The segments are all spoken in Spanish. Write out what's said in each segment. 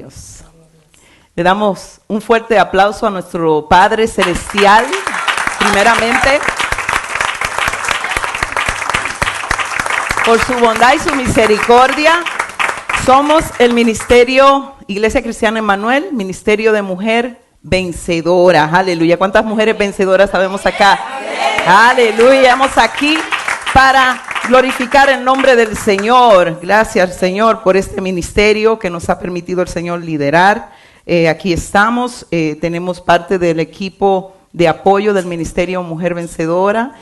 Dios. Le damos un fuerte aplauso a nuestro Padre Celestial, primeramente, por su bondad y su misericordia. Somos el Ministerio Iglesia Cristiana Emmanuel, Ministerio de Mujer Vencedora. Aleluya. ¿Cuántas mujeres vencedoras sabemos acá? Aleluya. Estamos aquí para glorificar el nombre del Señor. Gracias, Señor, por este ministerio que nos ha permitido el Señor liderar. Aquí estamos, tenemos parte del equipo de apoyo del Ministerio Mujer Vencedora.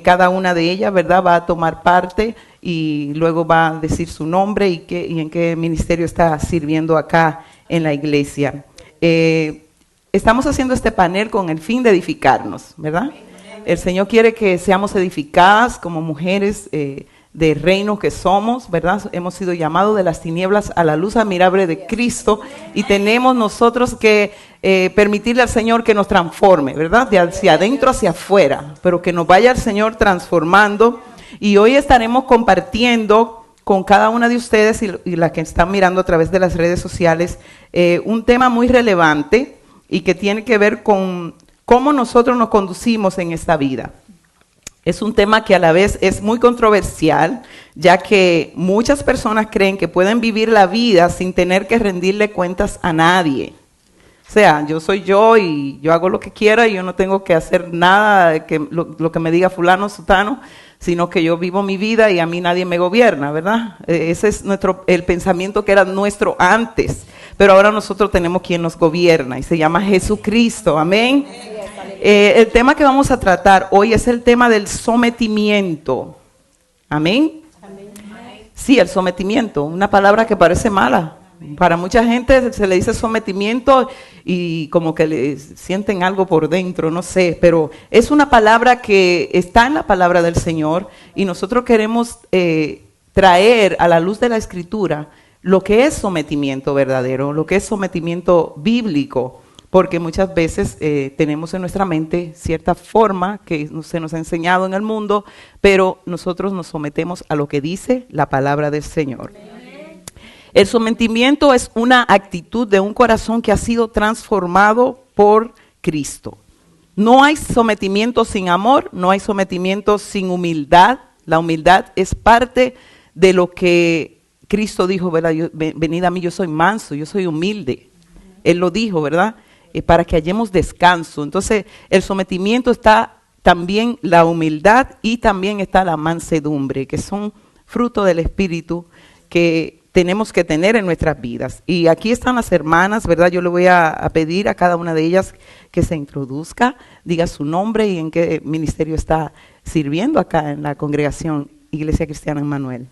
Cada una de ellas, ¿verdad?, va a tomar parte y luego va a decir su nombre y en qué ministerio está sirviendo acá en la iglesia. Estamos haciendo este panel con el fin de edificarnos, ¿verdad? El Señor quiere que seamos edificadas como mujeres de reino que somos, ¿verdad? Hemos sido llamados de las tinieblas a la luz admirable de Cristo y tenemos nosotros que permitirle al Señor que nos transforme, ¿verdad? De hacia adentro hacia afuera, pero que nos vaya el Señor transformando. Y hoy estaremos compartiendo con cada una de ustedes y las que están mirando a través de las redes sociales un tema muy relevante y que tiene que ver con cómo nosotros nos conducimos en esta vida. Es un tema que a la vez es muy controversial, ya que muchas personas creen que pueden vivir la vida sin tener que rendirle cuentas a nadie. O sea, yo soy yo y yo hago lo que quiera y yo no tengo que hacer nada que lo que me diga fulano, sutano, sino que yo vivo mi vida y a mí nadie me gobierna, ¿verdad? Ese es el pensamiento que era nuestro antes, pero ahora nosotros tenemos quien nos gobierna y se llama Jesucristo, amén. El tema que vamos a tratar hoy es el tema del sometimiento, amén. Sí, el sometimiento, una palabra que parece mala. Para mucha gente se le dice sometimiento y como que le sienten algo por dentro, no sé, pero es una palabra que está en la palabra del Señor y nosotros queremos traer a la luz de la Escritura lo que es sometimiento verdadero, lo que es sometimiento bíblico, porque muchas veces tenemos en nuestra mente cierta forma que se nos ha enseñado en el mundo, pero nosotros nos sometemos a lo que dice la palabra del Señor. El sometimiento es una actitud de un corazón que ha sido transformado por Cristo. No hay sometimiento sin amor, no hay sometimiento sin humildad. La humildad es parte de lo que Cristo dijo, ¿verdad? Venid a mí, yo soy manso, yo soy humilde. Él lo dijo, ¿verdad? Para que hallemos descanso. Entonces, el sometimiento está también la humildad y también está la mansedumbre, que son fruto del Espíritu que tenemos que tener en nuestras vidas. Y aquí están las hermanas, ¿verdad? Yo le voy a pedir a cada una de ellas que se introduzca, diga su nombre y en qué ministerio está sirviendo acá en la congregación Iglesia Cristiana Emmanuel.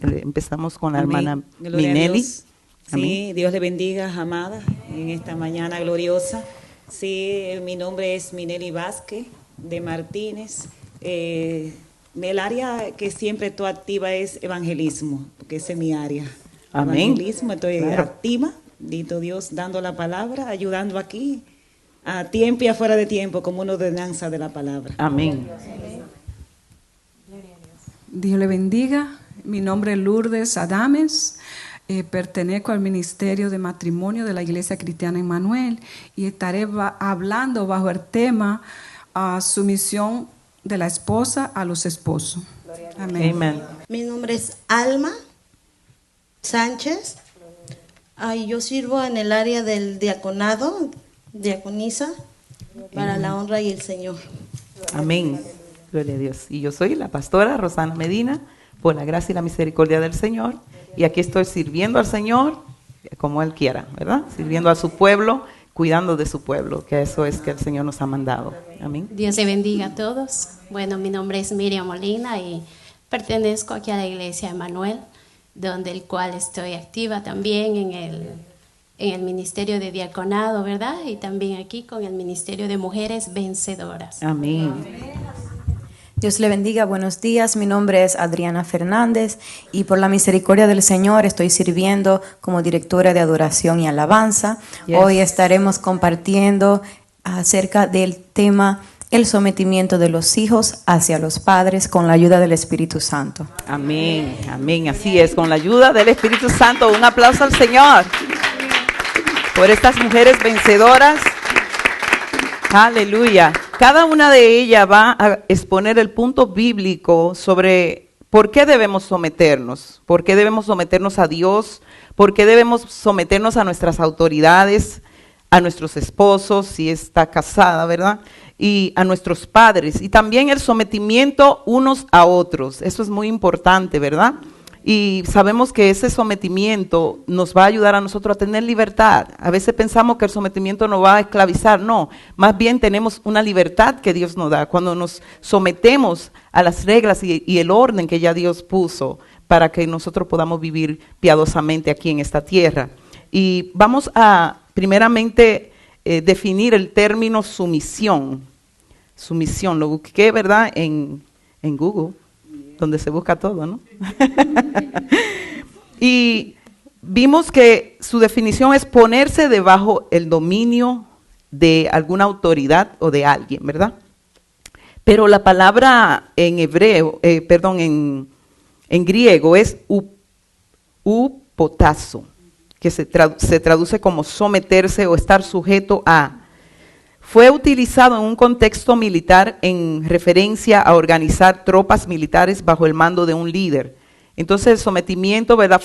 Empezamos con la hermana Minelli. Sí, amén. Dios le bendiga, amada, en esta mañana gloriosa. Sí, mi nombre es Minelli Vázquez de Martínez. El área que siempre estoy activa es evangelismo, porque esa es mi área. Amén. Evangelismo, estoy activa, dito Dios, dando la palabra, ayudando aquí, a tiempo y afuera de tiempo, como una ordenanza de la palabra. Amén. Dios le bendiga. Mi nombre es Lourdes Adames. Pertenezco al Ministerio de Matrimonio de la Iglesia Cristiana Emmanuel y estaré hablando bajo el tema sumisión de la esposa a los esposos. Amén. Amen. Mi nombre es Alma Sánchez. Yo sirvo en el área del diaconado, diaconisa, para la honra y el Señor. Amén. Gloria a Dios. Y yo soy la pastora Rosana Medina, por la gracia y la misericordia del Señor. Y aquí estoy sirviendo al Señor como Él quiera, ¿verdad? Sirviendo a su pueblo, cuidando de su pueblo, que eso es que el Señor nos ha mandado. Amén. Dios te bendiga a todos. Bueno, mi nombre es Miriam Molina y pertenezco aquí a la Iglesia Emmanuel, donde el cual estoy activa también en el Ministerio de Diaconado, ¿verdad? Y también aquí con el Ministerio de Mujeres Vencedoras. Amén. Dios le bendiga, buenos días. Mi nombre es Adriana Fernández y por la misericordia del Señor estoy sirviendo como directora de adoración y alabanza. Yes. Hoy estaremos compartiendo acerca del tema el sometimiento de los hijos hacia los padres con la ayuda del Espíritu Santo. Amén, amén, así es, con la ayuda del Espíritu Santo. Un aplauso al Señor. por estas mujeres vencedoras. Aleluya. Cada una de ellas va a exponer el punto bíblico sobre por qué debemos someternos, por qué debemos someternos a Dios, por qué debemos someternos a nuestras autoridades, a nuestros esposos, si está casada, ¿verdad? Y a nuestros padres. Y también el sometimiento unos a otros. Eso es muy importante, ¿verdad? Y sabemos que ese sometimiento nos va a ayudar a nosotros a tener libertad. A veces pensamos que el sometimiento nos va a esclavizar. No, más bien tenemos una libertad que Dios nos da cuando nos sometemos a las reglas y el orden que ya Dios puso para que nosotros podamos vivir piadosamente aquí en esta tierra. Y vamos a primeramente definir el término sumisión. Sumisión, lo busqué, ¿verdad? En Google, donde se busca todo, ¿no? Y vimos que su definición es ponerse debajo el dominio de alguna autoridad o de alguien, ¿verdad? Pero la palabra en hebreo, en griego es upotazo, que se traduce como someterse o estar sujeto a. Fue utilizado en un contexto militar en referencia a organizar tropas militares bajo el mando de un líder. Entonces el sometimiento, ¿verdad?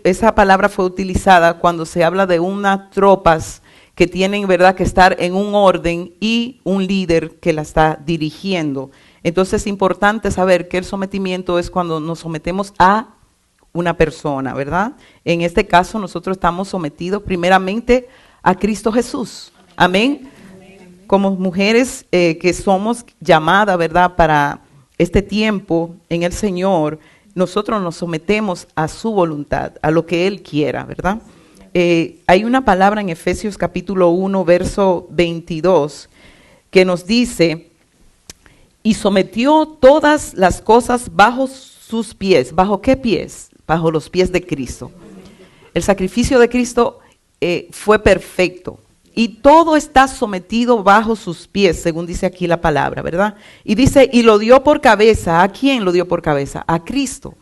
Esa palabra fue utilizada cuando se habla de unas tropas que tienen, ¿verdad?, que estar en un orden y un líder que la está dirigiendo. Entonces es importante saber que el sometimiento es cuando nos sometemos a una persona, ¿verdad? En este caso nosotros estamos sometidos primeramente a Cristo Jesús. Amén. Como mujeres que somos llamadas, ¿verdad?, para este tiempo en el Señor, nosotros nos sometemos a su voluntad, a lo que Él quiera, ¿verdad? Hay una palabra en Efesios capítulo 1, verso 22, que nos dice, y sometió todas las cosas bajo sus pies. ¿Bajo qué pies? Bajo los pies de Cristo. El sacrificio de Cristo fue perfecto. Y todo está sometido bajo sus pies, según dice aquí la palabra, ¿verdad? Y dice, y lo dio por cabeza. ¿A quién lo dio por cabeza? A Cristo.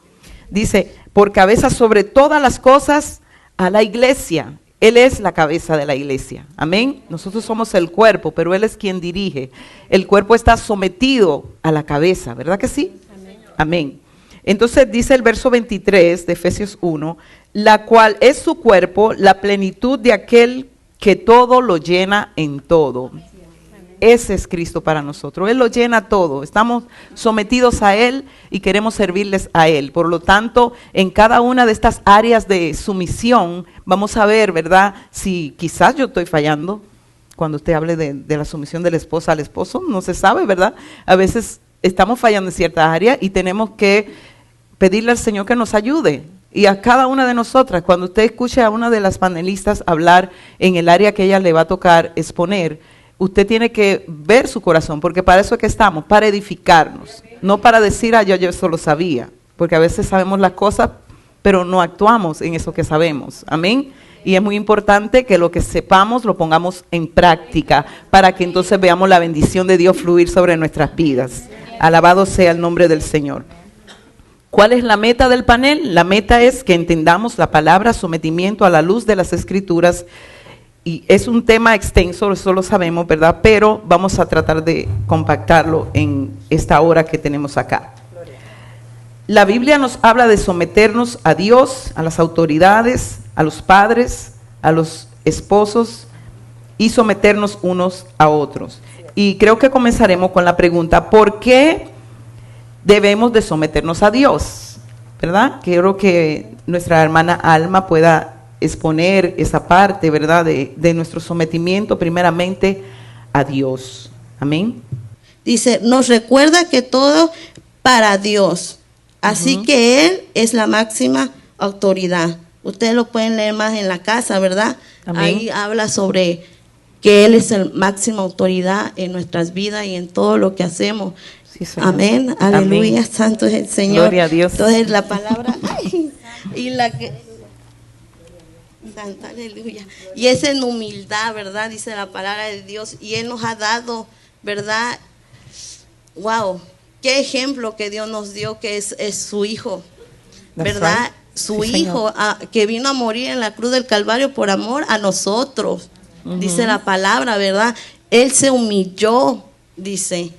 Dice, por cabeza sobre todas las cosas a la iglesia. Él es la cabeza de la iglesia. Amén. Nosotros somos el cuerpo, pero Él es quien dirige. El cuerpo está sometido a la cabeza, ¿verdad que sí? Amén. Amén. Entonces dice el verso 23 de Efesios 1, la cual es su cuerpo, la plenitud de aquel que todo lo llena en todo. Ese es Cristo para nosotros. Él lo llena todo. Estamos sometidos a Él y queremos servirles a Él. Por lo tanto, en cada una de estas áreas de sumisión, vamos a ver, ¿verdad? Si quizás yo estoy fallando. Cuando usted hable de la sumisión de la esposa al esposo, no se sabe, ¿verdad? A veces estamos fallando en ciertas áreas y tenemos que pedirle al Señor que nos ayude. Y a cada una de nosotras, cuando usted escuche a una de las panelistas hablar en el área que ella le va a tocar exponer, usted tiene que ver su corazón, porque para eso es que estamos, para edificarnos, no para decir, yo eso lo sabía, porque a veces sabemos las cosas, pero no actuamos en eso que sabemos. Amén. Y es muy importante que lo que sepamos lo pongamos en práctica, para que entonces veamos la bendición de Dios fluir sobre nuestras vidas. Alabado sea el nombre del Señor. ¿Cuál es la meta del panel? La meta es que entendamos la palabra sometimiento a la luz de las Escrituras. Y es un tema extenso, eso lo sabemos, ¿verdad? Pero vamos a tratar de compactarlo en esta hora que tenemos acá. La Biblia nos habla de someternos a Dios, a las autoridades, a los padres, a los esposos y someternos unos a otros. Y creo que comenzaremos con la pregunta, ¿por qué debemos de someternos a Dios? ¿Verdad? Quiero que nuestra hermana Alma pueda exponer esa parte, ¿verdad? De nuestro sometimiento primeramente a Dios. Amén. Dice, nos recuerda que todo para Dios. Así que Él es la máxima autoridad. Ustedes lo pueden leer más en la casa, ¿verdad? Amén. Ahí habla sobre que Él es la máxima autoridad en nuestras vidas y en todo lo que hacemos. Sí, amén, aleluya, amén. Santo es el Señor. Gloria a Dios. Entonces la palabra, y la que, Santa, aleluya. Y es en humildad, ¿verdad? Dice la palabra de Dios. Y Él nos ha dado, ¿verdad? Wow, qué ejemplo que Dios nos dio, que es su Hijo, ¿verdad? su Sí, Hijo que vino a morir en la cruz del Calvario por amor a nosotros. Dice la palabra, ¿verdad? Él se humilló, dice.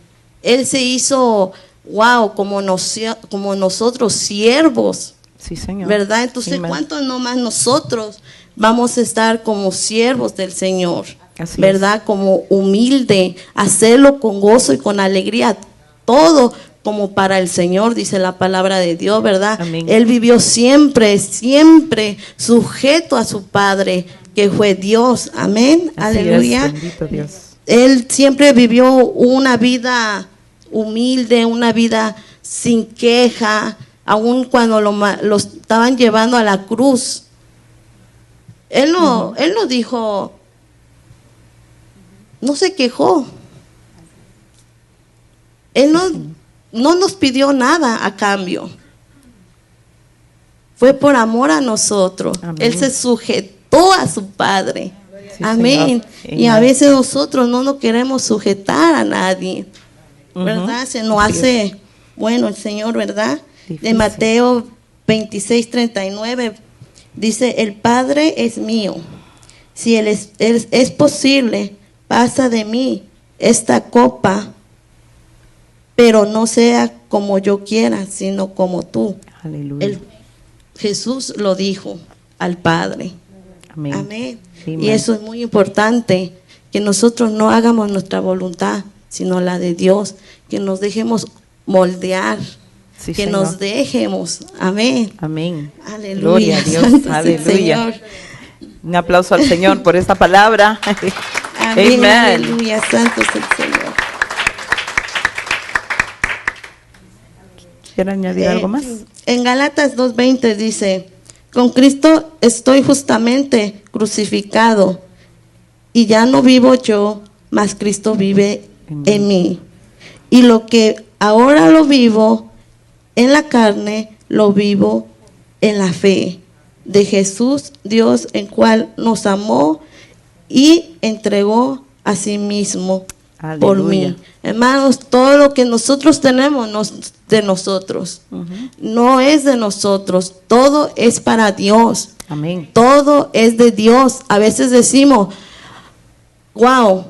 Él se hizo, wow, como nosotros, siervos. Sí, Señor. ¿Verdad? Entonces, Amén. ¿cuántos nomás nosotros vamos a estar como siervos del Señor? Así ¿Verdad? Como humilde, hacerlo con gozo y con alegría, todo como para el Señor, dice la palabra de Dios, ¿verdad? Amén. Él vivió siempre, siempre sujeto a su Padre, que fue Dios. Amén. Así Aleluya. es, bendito Dios. Él siempre vivió una vida humilde, una vida sin queja, aun cuando lo estaban llevando a la cruz. Él no dijo, no se quejó. Él no nos pidió nada a cambio. Fue por amor a nosotros. Amén. Él se sujetó a su Padre. Sí, Amén. Señor. Y a veces nosotros no nos queremos sujetar a nadie. ¿Verdad? Se nos Así hace, bueno, el Señor, ¿verdad? De Difícil. Mateo 26:39 dice, el Padre es mío. Si es posible, pasa de mí esta copa, pero no sea como yo quiera, sino como tú. Aleluya. Jesús lo dijo al Padre. Amén. Amén. Amén. Y eso es muy importante, que nosotros no hagamos nuestra voluntad, sino la de Dios, que nos dejemos moldear, Sí, que Señor. nos dejemos. Amén. Amén. Aleluya. Gloria a Dios. Santo es el Aleluya. Señor. Un aplauso al Señor por esta palabra. Amén. Amén. Aleluya. Santo es el Señor. ¿Quiere añadir algo más? En Gálatas 2:20 dice, con Cristo estoy justamente crucificado y ya no vivo yo, mas Cristo vive en mí. Y lo que ahora lo vivo en la carne, lo vivo en la fe de Jesús, Dios, en cual nos amó y entregó a sí mismo por Aleluya. mí. Hermanos, todo lo que nosotros tenemos no es de nosotros. No es de nosotros. Todo es para Dios. Amén. Todo es de Dios. A veces decimos, wow,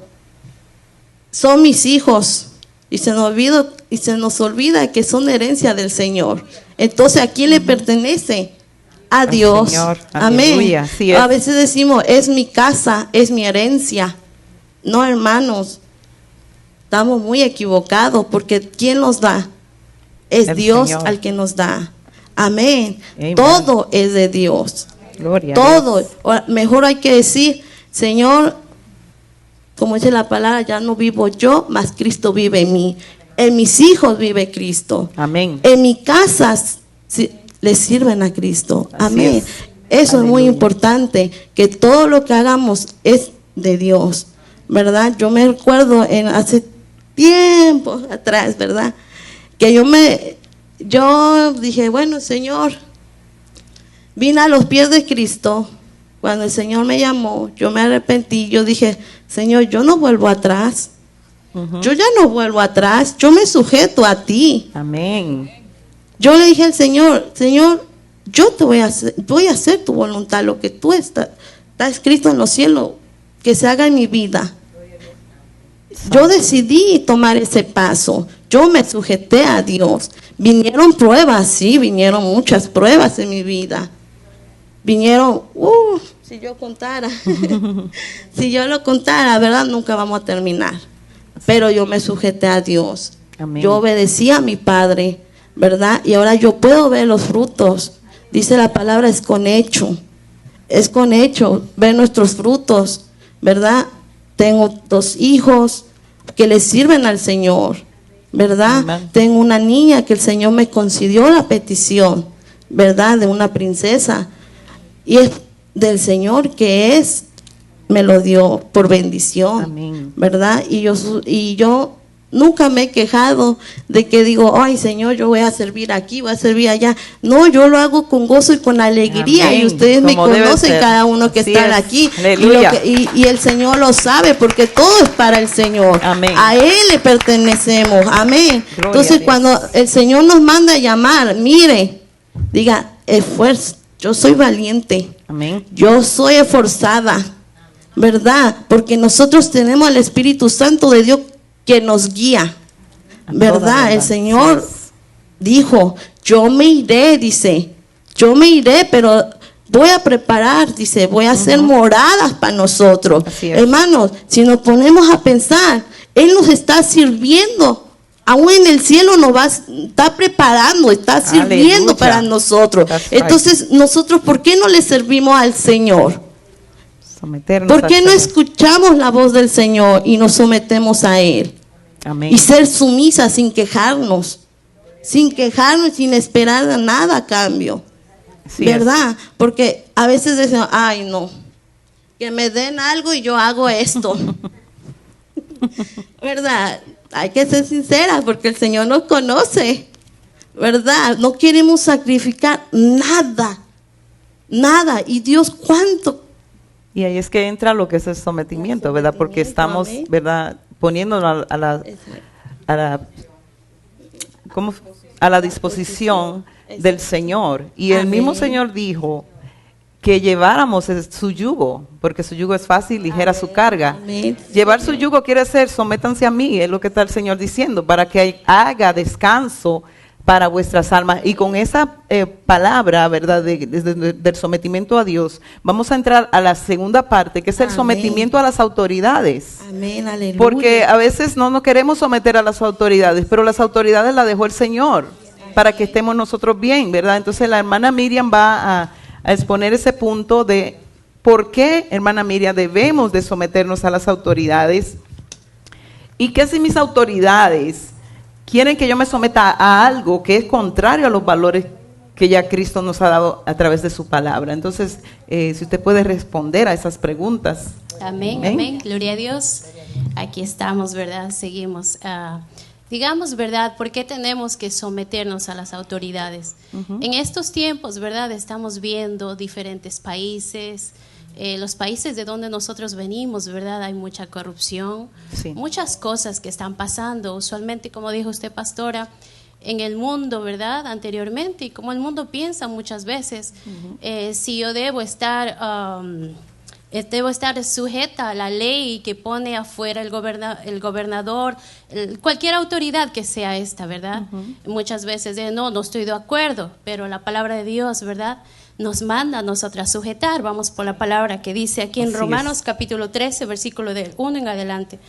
son mis hijos. Y se nos olvida que son herencia del Señor. Entonces, ¿a quién le pertenece? A Dios. Señor. Amén. Aleluya. Así es. A veces decimos, es mi casa, es mi herencia. No, hermanos. Estamos muy equivocados, porque ¿quién nos da? Es El Dios Señor. al que nos da. Amén. Amén. Todo es de Dios. Gloria a Todo. Dios. O mejor hay que decir, Señor, como dice la palabra, ya no vivo yo, mas Cristo vive en mí. En mis hijos vive Cristo. Amén. En mi casa le sirven a Cristo. Así Amén. es. Eso es muy Aleluya. importante, que todo lo que hagamos es de Dios, ¿verdad? Yo me recuerdo hace tiempo atrás, ¿verdad? Que yo dije, bueno, Señor, vine a los pies de Cristo. Cuando el Señor me llamó, yo me arrepentí. Yo dije, Señor, yo no vuelvo atrás. Yo ya no vuelvo atrás. Yo me sujeto a ti. Amén. Yo le dije al Señor, Señor, yo te voy a hacer tu voluntad, lo que tú está escrito en los cielos, que se haga en mi vida. Yo decidí tomar ese paso. Yo me sujeté a Dios. Vinieron pruebas, sí, vinieron muchas pruebas en mi vida. Vinieron, si yo contara, si yo lo contara, ¿verdad? Nunca vamos a terminar. Pero yo me sujeté a Dios. Amén. Yo obedecí a mi Padre, ¿verdad? Y ahora yo puedo ver los frutos. Dice la palabra, es con hecho. Es con hecho, ver nuestros frutos, ¿verdad? Tengo 2 hijos que le sirven al Señor, ¿verdad? Amén. Tengo una niña que el Señor me concedió la petición, ¿verdad? De una princesa. Y es del Señor que me lo dio por bendición, Amén. ¿verdad? Y yo nunca me he quejado de que digo, ay Señor, yo voy a servir aquí, voy a servir allá. No, yo lo hago con gozo y con alegría. Amén. Y ustedes me Como debe conocen, ser. cada uno que Así están es. aquí. Aleluya. Y el Señor lo sabe, porque todo es para el Señor. Amén. A Él le pertenecemos. Amén. Gloria a Entonces, Dios. cuando el Señor nos manda a llamar, mire, diga, yo soy valiente. Amén. Yo soy esforzada, ¿verdad? Porque nosotros tenemos al Espíritu Santo de Dios que nos guía, ¿verdad? El Señor dijo, yo me iré, dice, yo me iré, pero voy a preparar, dice, voy a hacer moradas para nosotros. Hermanos, si nos ponemos a pensar, Él nos está sirviendo. Aún en el cielo está preparando, está sirviendo para nosotros. Entonces, nosotros, ¿por qué no le servimos al Señor? ¿Por qué no escuchamos la voz del Señor y nos sometemos a Él? Amén. Y ser sumisas sin quejarnos, sin esperar nada a cambio. ¿Verdad? Porque a veces decimos, ay no, que me den algo y yo hago esto. ¿Verdad? Hay que ser sinceras porque el Señor nos conoce, ¿verdad? No queremos sacrificar nada, y Dios cuánto. Y ahí es que entra lo que es el sometimiento, ¿verdad? Porque estamos, ¿verdad? Poniéndonos a la disposición del Señor. Y el mismo Señor dijo que lleváramos su yugo, porque su yugo es fácil, ligera su carga. Llevar su yugo quiere decir, sométanse a mí, es lo que está el Señor diciendo, para que haga descanso para vuestras almas. Y con esa palabra, ¿verdad?, del sometimiento a Dios, vamos a entrar a la segunda parte, que es el sometimiento a las autoridades. Amén, aleluya. Porque a veces no nos queremos someter a las autoridades, pero las autoridades las dejó el Señor para que estemos nosotros bien, ¿verdad? Entonces la hermana Miriam va a exponer ese punto de por qué, hermana Miriam, debemos de someternos a las autoridades. Y que si mis autoridades quieren que yo me someta a algo que es contrario a los valores que ya Cristo nos ha dado a través de su palabra. Entonces, si usted puede responder a esas preguntas. Amén, amén. Gloria a Dios. Aquí estamos, ¿verdad? Seguimos. Digamos, ¿verdad? ¿Por qué tenemos que someternos a las autoridades? En estos tiempos, ¿verdad? Estamos viendo diferentes países, los países de donde nosotros venimos, ¿verdad? Hay mucha corrupción, muchas cosas que están pasando. Usualmente, como dijo usted, pastora, en el mundo, ¿verdad? Anteriormente, y como el mundo piensa muchas veces, si yo debo estar sujeta a la ley que pone afuera el gobernador, cualquier autoridad que sea esta, ¿verdad? Muchas veces no estoy de acuerdo, pero la palabra de Dios, ¿verdad?, nos manda a nosotras sujetar. Vamos por la palabra que dice aquí en Romanos capítulo 13, versículo del 1 en adelante.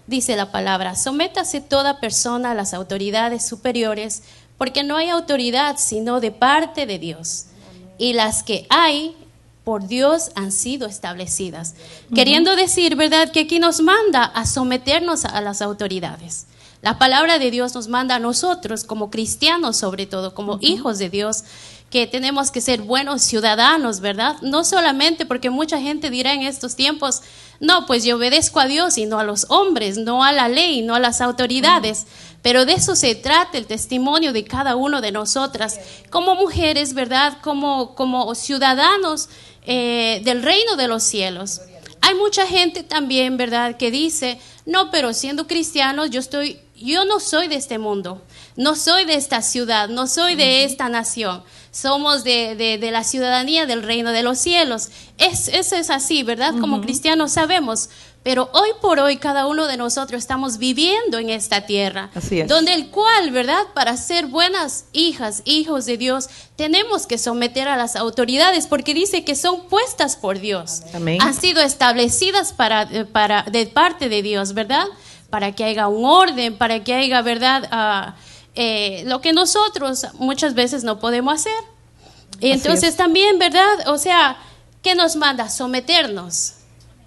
Dice la palabra: sométase toda persona a las autoridades superiores, porque no hay autoridad sino de parte de Dios, y las que hay por Dios han sido establecidas. Queriendo decir, ¿verdad?, que aquí nos manda a someternos a las autoridades. La palabra de Dios nos manda a nosotros como cristianos, sobre todo como hijos de Dios, que tenemos que ser buenos ciudadanos, ¿verdad? No solamente porque mucha gente dirá en estos tiempos, no, pues yo obedezco a Dios y no a los hombres, no a la ley, no a las autoridades. Pero de eso se trata el testimonio de cada uno de nosotras, como mujeres, ¿verdad? Como ciudadanos del reino de los cielos. Hay mucha gente también, ¿verdad?, que dice, no, pero siendo cristianos yo no soy de este mundo, no soy de esta ciudad, no soy de esta nación, somos de la ciudadanía del reino de los cielos. Eso es así, ¿verdad? Como cristianos sabemos, pero hoy por hoy cada uno de nosotros estamos viviendo en esta tierra, donde el cual, ¿verdad?, para ser buenas hijas, hijos de Dios, tenemos que someter a las autoridades, porque dice que son puestas por Dios. Amén. Han sido establecidas de parte de Dios, ¿verdad?, para que haya un orden, para que haya, ¿verdad?, lo que nosotros muchas veces no podemos hacer. Y entonces también, ¿verdad?, o sea, ¿qué nos manda? Someternos,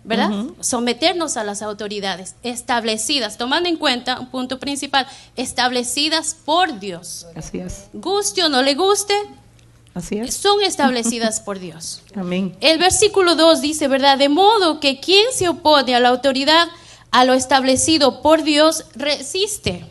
¿verdad? Someternos a las autoridades establecidas, tomando en cuenta un punto principal, establecidas por Dios. Así es. Guste o no le guste, así es, son establecidas por Dios. Amén. El versículo 2 dice, ¿verdad?, de modo que quien se opone a la autoridad, a lo establecido por Dios, resiste.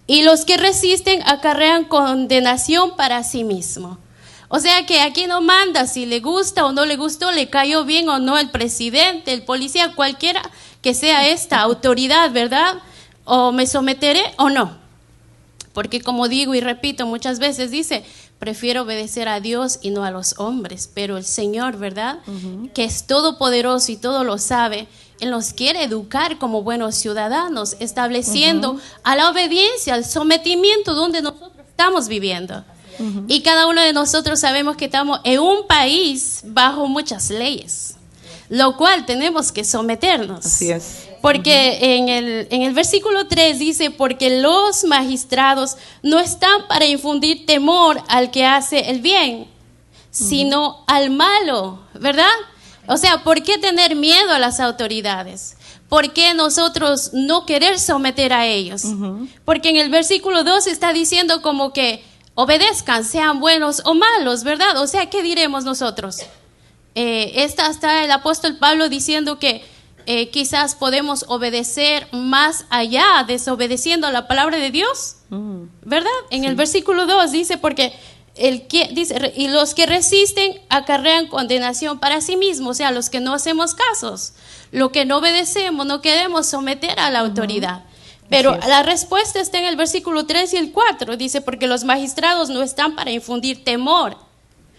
Y los que resisten acarrean condenación para sí mismo. O sea que aquí no manda si le gusta o no le gustó, le cayó bien o no el presidente, el policía, cualquiera que sea esta autoridad, ¿verdad? O me someteré o no. Porque como digo y repito muchas veces, dice, prefiero obedecer a Dios y no a los hombres. Pero el Señor, ¿verdad? Que es todopoderoso y todo lo sabe, Él nos quiere educar como buenos ciudadanos, estableciendo a la obediencia, al sometimiento donde nosotros estamos viviendo. Y cada uno de nosotros sabemos que estamos en un país bajo muchas leyes, lo cual tenemos que someternos. Así es. Porque en el versículo 3 dice, porque los magistrados no están para infundir temor al que hace el bien, sino al malo, ¿verdad? O sea, ¿por qué tener miedo a las autoridades? ¿Por qué nosotros no querer someter a ellos? Porque en el versículo 2 está diciendo como que obedezcan, sean buenos o malos, ¿verdad? O sea, ¿qué diremos nosotros? Está el apóstol Pablo diciendo que quizás podemos obedecer más allá, desobedeciendo a la palabra de Dios, ¿verdad? En el versículo 2 dice, porque dice, y los que resisten acarrean condenación para sí mismos, o sea, los que no hacemos casos, lo que no obedecemos, no queremos someter a la autoridad. Pero la respuesta está en el versículo 3 y el 4, dice, porque los magistrados no están para infundir temor.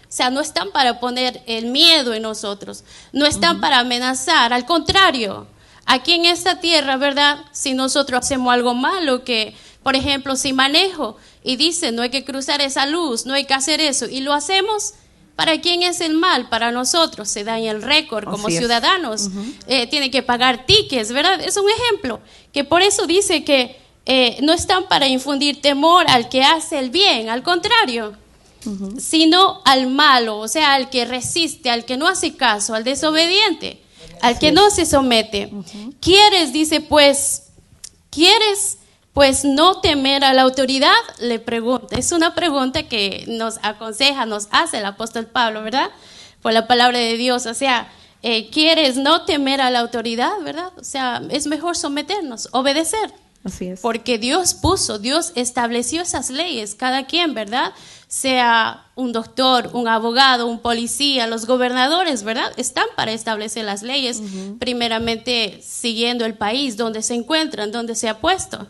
O sea, no están para poner el miedo en nosotros, no están para amenazar, al contrario, aquí en esta tierra, ¿verdad? Si nosotros hacemos algo malo, que, por ejemplo, si manejo y dice no hay que cruzar esa luz, no hay que hacer eso, y lo hacemos, ¿para quién es el mal? Para nosotros, se daña el récord como ciudadanos, tiene que pagar tickets, ¿verdad? Es un ejemplo, que por eso dice que no están para infundir temor al que hace el bien, al contrario, sino al malo, o sea, al que resiste, al que no hace caso, al desobediente, al que no se somete. Dice, ¿quieres pues no temer a la autoridad? Le pregunta. Es una pregunta que nos aconseja, nos hace el apóstol Pablo, ¿verdad? Por la palabra de Dios, o sea, ¿quieres no temer a la autoridad, verdad? O sea, es mejor someternos, obedecer. Así es. Porque Dios estableció esas leyes, cada quien, ¿verdad? Sea un doctor, un abogado, un policía, los gobernadores, ¿verdad? Están para establecer las leyes, primeramente siguiendo el país donde se encuentran, donde se ha puesto.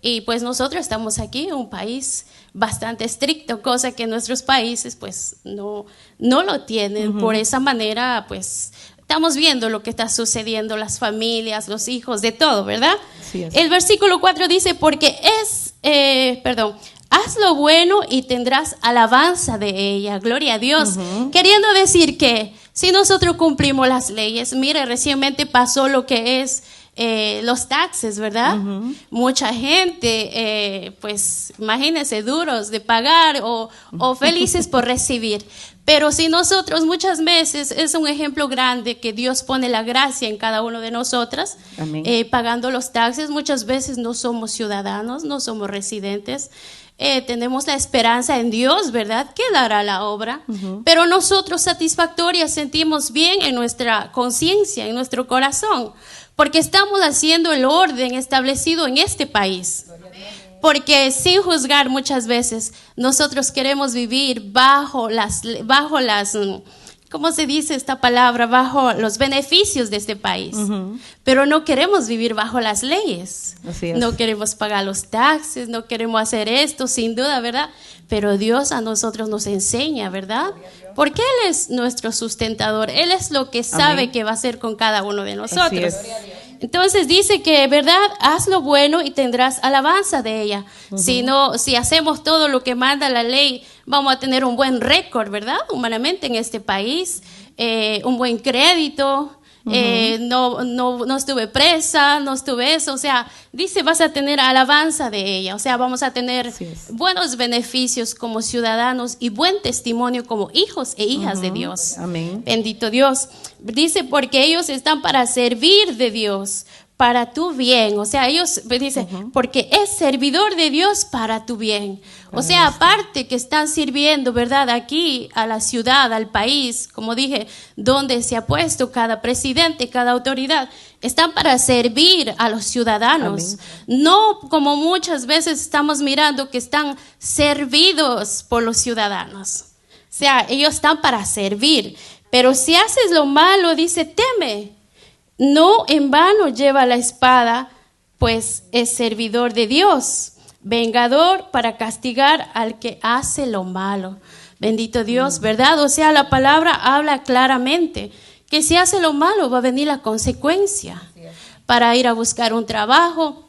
Y pues nosotros estamos aquí, un país bastante estricto, cosa que nuestros países pues no lo tienen. Por esa manera, pues estamos viendo lo que está sucediendo, las familias, los hijos, de todo, ¿verdad? Sí, el versículo 4 dice, porque haz lo bueno y tendrás alabanza de ella, gloria a Dios. Queriendo decir que si nosotros cumplimos las leyes, mire, recientemente pasó lo que es los taxes, ¿verdad? Mucha gente, pues imagínense, duros de pagar o felices por recibir. Pero si nosotros muchas veces, es un ejemplo grande que Dios pone la gracia en cada uno de nosotras, pagando los taxes, muchas veces no somos ciudadanos, no somos residentes. Tenemos la esperanza en Dios, ¿verdad? Que Él hará la obra, pero nosotros satisfactorias sentimos bien en nuestra conciencia, en nuestro corazón, porque estamos haciendo el orden establecido en este país. Porque sin juzgar muchas veces nosotros queremos vivir bajo las, ¿cómo se dice esta palabra? Bajo los beneficios de este país. Pero no queremos vivir bajo las leyes. Así es. No queremos pagar los taxes, no queremos hacer esto, sin duda, ¿verdad? Pero Dios a nosotros nos enseña, ¿verdad? Porque Él es nuestro sustentador. Él es lo que sabe que va a hacer con cada uno de nosotros. Entonces dice que, ¿verdad? Haz lo bueno y tendrás alabanza de ella. Si hacemos todo lo que manda la ley, vamos a tener un buen récord, ¿verdad? Humanamente en este país, un buen crédito, no estuve presa, no estuve eso, o sea, dice vas a tener alabanza de ella, o sea, vamos a tener buenos beneficios como ciudadanos y buen testimonio como hijos e hijas de Dios. Amén. Bendito Dios. Dice, porque ellos están para servir de Dios, para tu bien. O sea, ellos dicen, porque es servidor de Dios para tu bien. O sea, aparte que están sirviendo, ¿verdad? Aquí a la ciudad, al país, como dije, donde se ha puesto cada presidente, cada autoridad, están para servir a los ciudadanos. No como muchas veces estamos mirando que están servidos por los ciudadanos. O sea, ellos están para servir. Pero si haces lo malo, dice, teme. No en vano lleva la espada, pues es servidor de Dios. vengador para castigar al que hace lo malo. Bendito Dios, ¿verdad? O sea, la palabra habla claramente que si hace lo malo va a venir la consecuencia. Para ir a buscar un trabajo,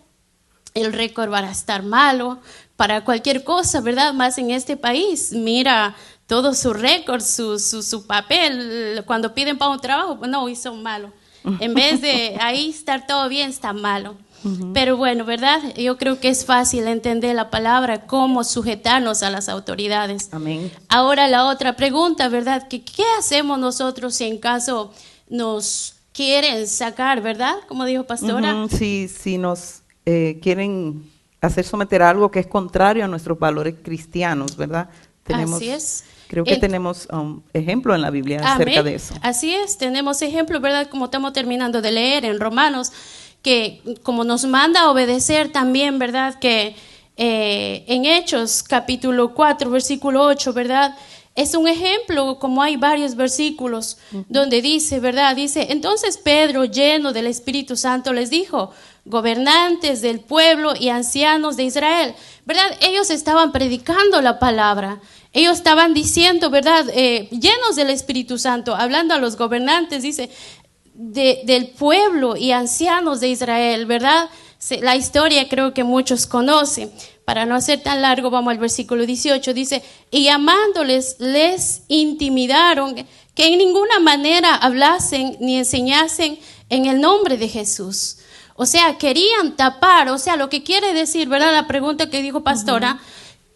el récord va a estar malo. Para cualquier cosa, ¿verdad? Más en este país, mira todo su récord, su papel. Cuando piden para un trabajo, pues no, hizo malo. En vez de ahí estar todo bien, está malo. Pero bueno, ¿verdad? Yo creo que es fácil entender la palabra, cómo sujetarnos a las autoridades. Amén. Ahora la otra pregunta, ¿verdad? ¿Qué hacemos nosotros si en caso nos quieren sacar, ¿verdad? Como dijo pastora. Si nos quieren hacer someter a algo que es contrario a nuestros valores cristianos, ¿verdad? Así es. Creo que tenemos ejemplo en la Biblia acerca de eso. Así es, tenemos ejemplo, ¿verdad? Como estamos terminando de leer en Romanos, que como nos manda a obedecer también, ¿verdad? Que en Hechos capítulo 4, versículo 8, ¿verdad? Es un ejemplo, como hay varios versículos donde dice, ¿verdad? Dice, entonces Pedro, lleno del Espíritu Santo, les dijo, gobernantes del pueblo y ancianos de Israel, ¿verdad? Ellos estaban predicando la palabra. Ellos estaban diciendo, ¿verdad? Llenos del Espíritu Santo, hablando a los gobernantes, dice, del pueblo y ancianos de Israel, ¿verdad? La historia creo que muchos conocen. Para no hacer tan largo, vamos al versículo 18, dice, y llamándoles, les intimidaron que en ninguna manera hablasen ni enseñasen en el nombre de Jesús. O sea, querían tapar, o sea, lo que quiere decir, ¿verdad? La pregunta que dijo pastora,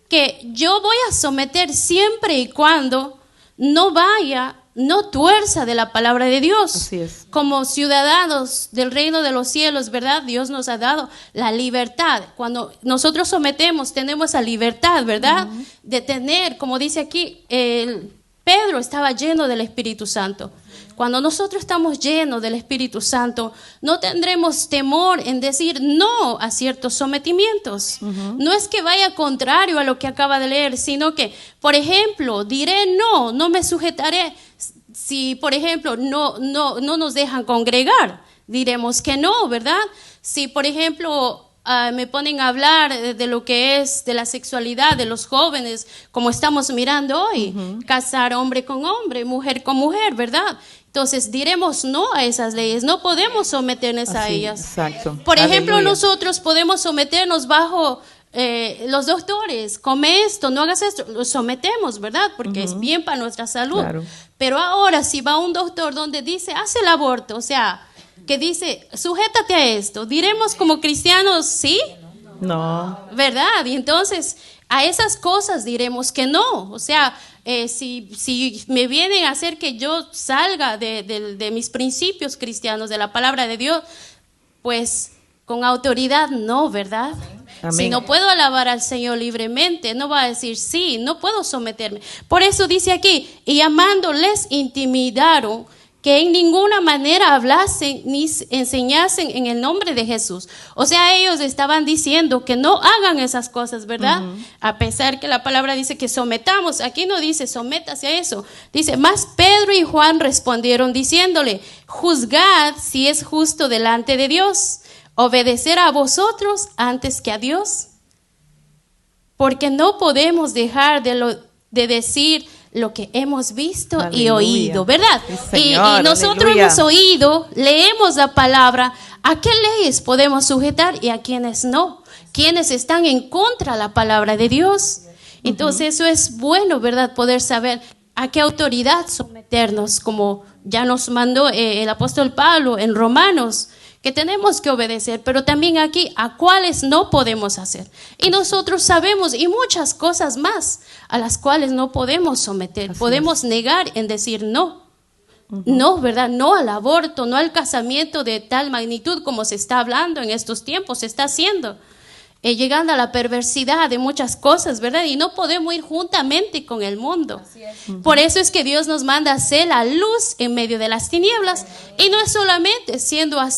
que yo voy a someter siempre y cuando no tuerza de la palabra de Dios. Así es. Como ciudadanos del reino de los cielos, ¿verdad? Dios nos ha dado la libertad. Cuando nosotros sometemos, tenemos esa libertad, ¿verdad? De tener, como dice aquí, Pedro estaba lleno del Espíritu Santo. Cuando nosotros estamos llenos del Espíritu Santo, no tendremos temor en decir no a ciertos sometimientos. No es que vaya contrario a lo que acaba de leer, sino que, por ejemplo, diré no me sujetaré. Si, por ejemplo, no nos dejan congregar, diremos que no, ¿verdad? Si, por ejemplo, me ponen a hablar de lo que es de la sexualidad de los jóvenes, como estamos mirando hoy, casar hombre con hombre, mujer con mujer, ¿verdad? Entonces diremos no a esas leyes, no podemos someternos a ellas. Exacto. Por ejemplo, Aleluya. nosotros podemos someternos bajo los doctores, come esto, no hagas esto, lo sometemos, ¿verdad? Porque es bien para nuestra salud. Claro. Pero ahora si va un doctor donde dice, haz el aborto, o sea, que dice, sujétate a esto, diremos como cristianos, ¿sí? No. ¿Verdad? Y entonces a esas cosas diremos que no. O sea, si me vienen a hacer que yo salga de mis principios cristianos, de la palabra de Dios, pues con autoridad no, ¿verdad? Amén. Si no puedo alabar al Señor libremente, no va a decir sí, no puedo someterme. Por eso dice aquí, y llamándoles intimidaron que en ninguna manera hablasen ni enseñasen en el nombre de Jesús. O sea, ellos estaban diciendo que no hagan esas cosas, ¿verdad? A pesar que la palabra dice que sometamos, aquí no dice sométase a eso. Dice, más Pedro y Juan respondieron diciéndole, juzgad si es justo delante de Dios, obedecer a vosotros antes que a Dios. Porque no podemos dejar de decir lo que hemos visto Aleluya. Y oído, ¿verdad? Sí, y Señor, nosotros aleluya. hemos oído, leemos la palabra, ¿a qué leyes podemos sujetar y a quiénes no? ¿Quiénes están en contra de la palabra de Dios? Entonces eso es bueno, ¿verdad? Poder saber a qué autoridad someternos, como ya nos mandó el apóstol Pablo en Romanos, que tenemos que obedecer, pero también aquí a cuáles no podemos hacer. Y nosotros sabemos y muchas cosas más a las cuales no podemos someter. Así podemos negar en decir no. No, ¿verdad? No al aborto, no al casamiento de tal magnitud como se está hablando en estos tiempos, se está haciendo. Llegando a la perversidad de muchas cosas, ¿verdad? Y no podemos ir juntamente con el mundo. Por eso es que Dios nos manda a hacer la luz en medio de las tinieblas. Y no es solamente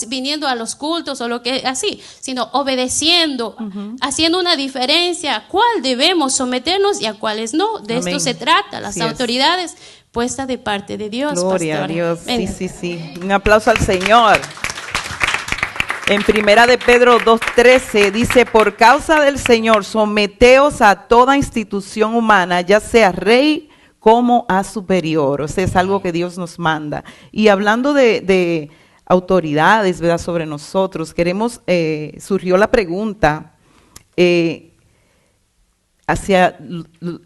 viniendo a los cultos o lo que así, sino obedeciendo, haciendo una diferencia a cuál debemos someternos y a cuáles no. De Amén. esto se trata, las Así es. autoridades puestas de parte de Dios. Gloria pastora. a Dios. Ven. Sí. Un aplauso al Señor. En Primera de Pedro 2:13 dice, por causa del Señor, someteos a toda institución humana, ya sea rey como a superior. O sea, es algo que Dios nos manda. Y hablando de autoridades, ¿verdad?, sobre nosotros, surgió la pregunta hacia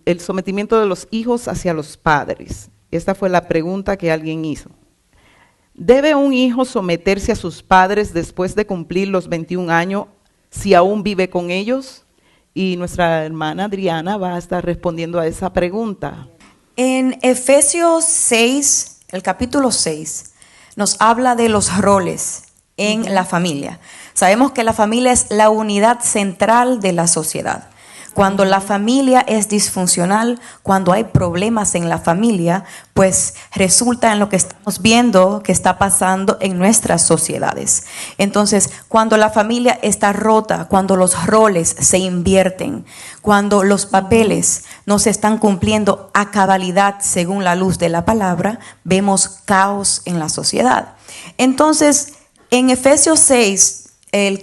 el sometimiento de los hijos hacia los padres. Esta fue la pregunta que alguien hizo. ¿Debe un hijo someterse a sus padres después de cumplir los 21 años si aún vive con ellos? Y nuestra hermana Adriana va a estar respondiendo a esa pregunta. En Efesios 6, el capítulo 6, nos habla de los roles en la familia. Sabemos que la familia es la unidad central de la sociedad. Cuando la familia es disfuncional, cuando hay problemas en la familia, pues resulta en lo que estamos viendo que está pasando en nuestras sociedades. Entonces, cuando la familia está rota, cuando los roles se invierten, cuando los papeles no se están cumpliendo a cabalidad según la luz de la palabra, vemos caos en la sociedad. Entonces, en Efesios 6, el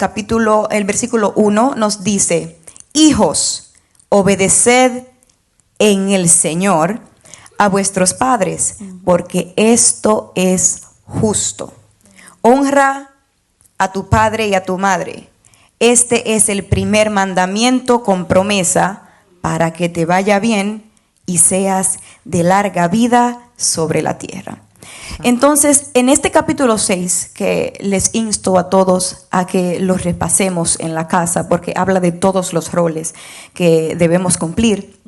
versículo 1 nos dice: hijos, obedeced en el Señor a vuestros padres, porque esto es justo. Honra a tu padre y a tu madre. Este es el primer mandamiento con promesa para que te vaya bien y seas de larga vida sobre la tierra. Entonces, en este capítulo 6, que les insto a todos a que los repasemos en la casa, porque habla de todos los roles que debemos cumplir.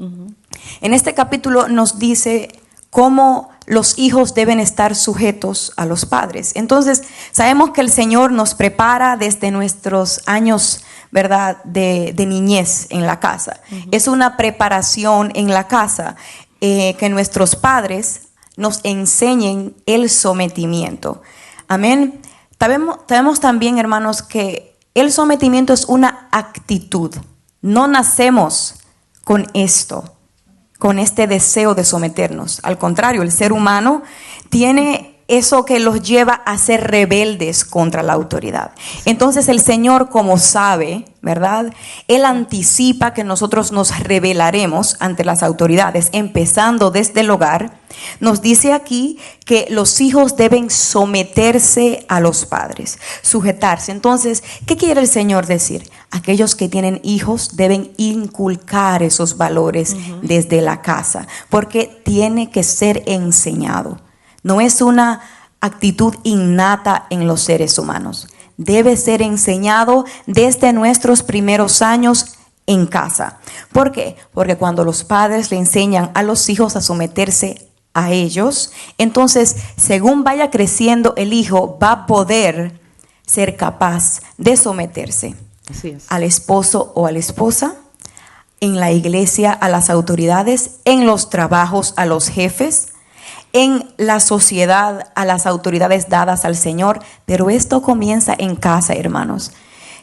En este capítulo nos dice cómo los hijos deben estar sujetos a los padres. Entonces, sabemos que el Señor nos prepara desde nuestros años, ¿verdad?, de niñez en la casa. Es una preparación en la casa que nuestros padres nos enseñen el sometimiento. Amén. Sabemos también, hermanos, que el sometimiento es una actitud. No nacemos con esto, con este deseo de someternos. Al contrario, el ser humano tiene eso que los lleva a ser rebeldes contra la autoridad. Entonces el Señor, como sabe, ¿verdad?, Él anticipa que nosotros nos rebelaremos ante las autoridades, empezando desde el hogar. Nos dice aquí que los hijos deben someterse a los padres, sujetarse. Entonces, ¿qué quiere el Señor decir? Aquellos que tienen hijos deben inculcar esos valores desde la casa, porque tiene que ser enseñado. No es una actitud innata en los seres humanos. Debe ser enseñado desde nuestros primeros años en casa. ¿Por qué? Porque cuando los padres le enseñan a los hijos a someterse a ellos, entonces, según vaya creciendo el hijo, va a poder ser capaz de someterse al esposo o a la esposa, en la iglesia a las autoridades, en los trabajos a los jefes, en la sociedad a las autoridades dadas al Señor. Pero esto comienza en casa, hermanos.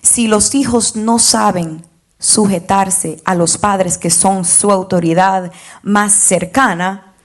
Si los hijos no saben sujetarse a los padres, que son su autoridad más cercana,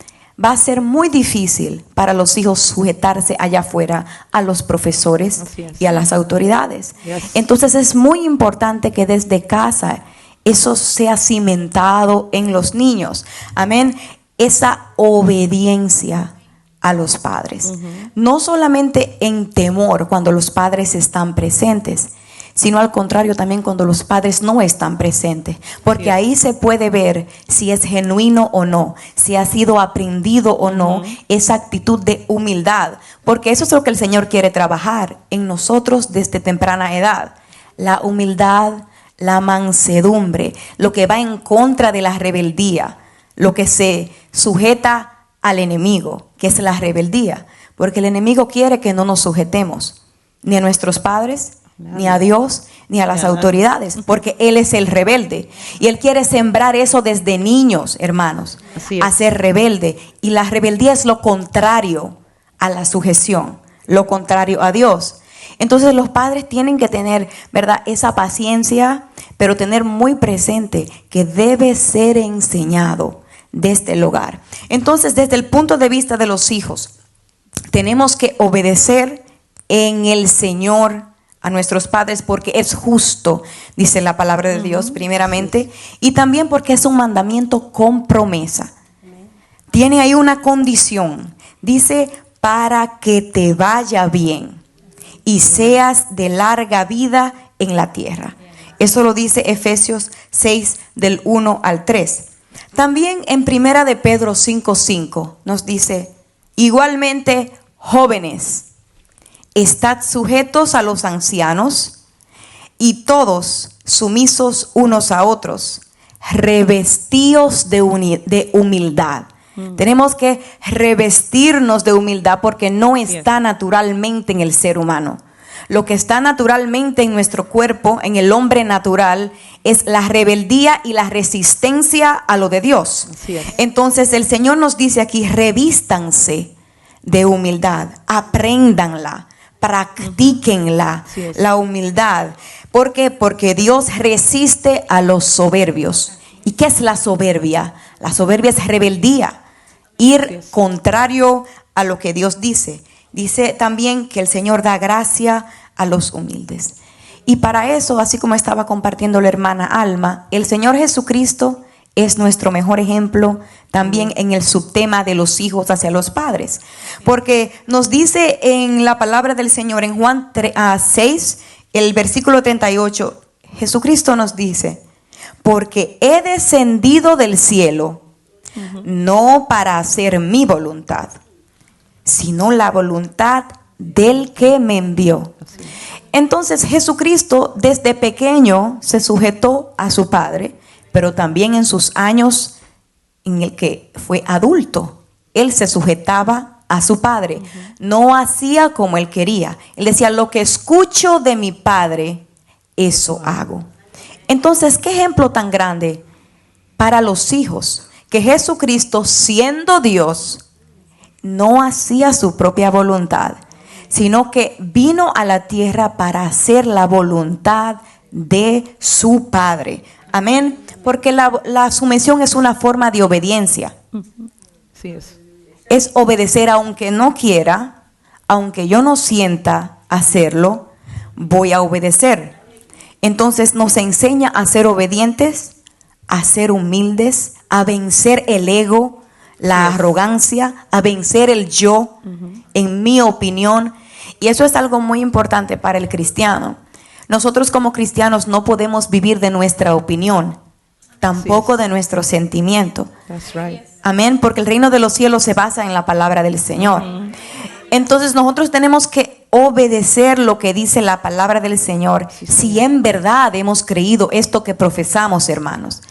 va a ser muy difícil para los hijos sujetarse allá afuera a los profesores y a las autoridades. Entonces es muy importante que desde casa eso sea cimentado en los niños. Amén. Esa obediencia a los padres. No solamente en temor cuando los padres están presentes, sino al contrario también cuando los padres no están presentes, porque ahí se puede ver si es genuino o no, si ha sido aprendido o no esa actitud de humildad, porque eso es lo que el Señor quiere trabajar en nosotros desde temprana edad. La humildad, la mansedumbre, lo que va en contra de la rebeldía, lo que se sujeta al enemigo, que es la rebeldía, porque el enemigo quiere que no nos sujetemos ni a nuestros padres, ni a Dios, ni a las autoridades, porque Él es el rebelde y Él quiere sembrar eso desde niños, hermanos, a ser rebelde. Y la rebeldía es lo contrario a la sujeción, lo contrario a Dios. Entonces los padres tienen que tener, ¿verdad?, esa paciencia, pero tener muy presente que debe ser enseñado desde el hogar. Entonces, desde el punto de vista de los hijos, tenemos que obedecer en el Señor a nuestros padres porque es justo, dice la palabra de Dios primeramente, y también porque es un mandamiento con promesa. Tiene ahí una condición, dice, para que te vaya bien y seas de larga vida en la tierra. Eso lo dice Efesios 6 del 1 al 3. También en Primera de Pedro 5:5 nos dice, igualmente jóvenes, estad sujetos a los ancianos y todos sumisos unos a otros, revestidos de humildad. Tenemos que revestirnos de humildad porque no está naturalmente en el ser humano. Lo que está naturalmente en nuestro cuerpo, en el hombre natural, es la rebeldía y la resistencia a lo de Dios. Entonces el Señor nos dice aquí, revístanse de humildad, apréndanla, practíquenla, la humildad. ¿Por qué? Porque Dios resiste a los soberbios. ¿Y qué es la soberbia? La soberbia es rebeldía, ir contrario a lo que Dios dice. Dice también que el Señor da gracia a los humildes. Y para eso, así como estaba compartiendo la hermana Alma, el Señor Jesucristo es nuestro mejor ejemplo también en el subtema de los hijos hacia los padres. Porque nos dice en la palabra del Señor, en Juan 6, el versículo 38, Jesucristo nos dice, porque he descendido del cielo, no para hacer mi voluntad, sino la voluntad del que me envió. Entonces Jesucristo desde pequeño se sujetó a su Padre, pero también en sus años en el que fue adulto, Él se sujetaba a su Padre. No hacía como Él quería. Él decía, lo que escucho de mi Padre, eso hago. Entonces, ¿qué ejemplo tan grande para los hijos? Que Jesucristo, siendo Dios, no hacía su propia voluntad, sino que vino a la tierra para hacer la voluntad de su Padre. Amén. Porque la sumisión es una forma de obediencia. Sí es obedecer aunque no quiera, aunque yo no sienta hacerlo, voy a obedecer. Entonces nos enseña a ser obedientes, a ser humildes, a vencer el ego, la arrogancia, a vencer el yo, en mi opinión. Y eso es algo muy importante para el cristiano. Nosotros como cristianos no podemos vivir de nuestra opinión, tampoco de nuestro sentimiento. That's right. Amén, porque el reino de los cielos se basa en la palabra del Señor. Entonces nosotros tenemos que obedecer lo que dice la palabra del Señor, si en verdad hemos creído esto que profesamos, hermanos.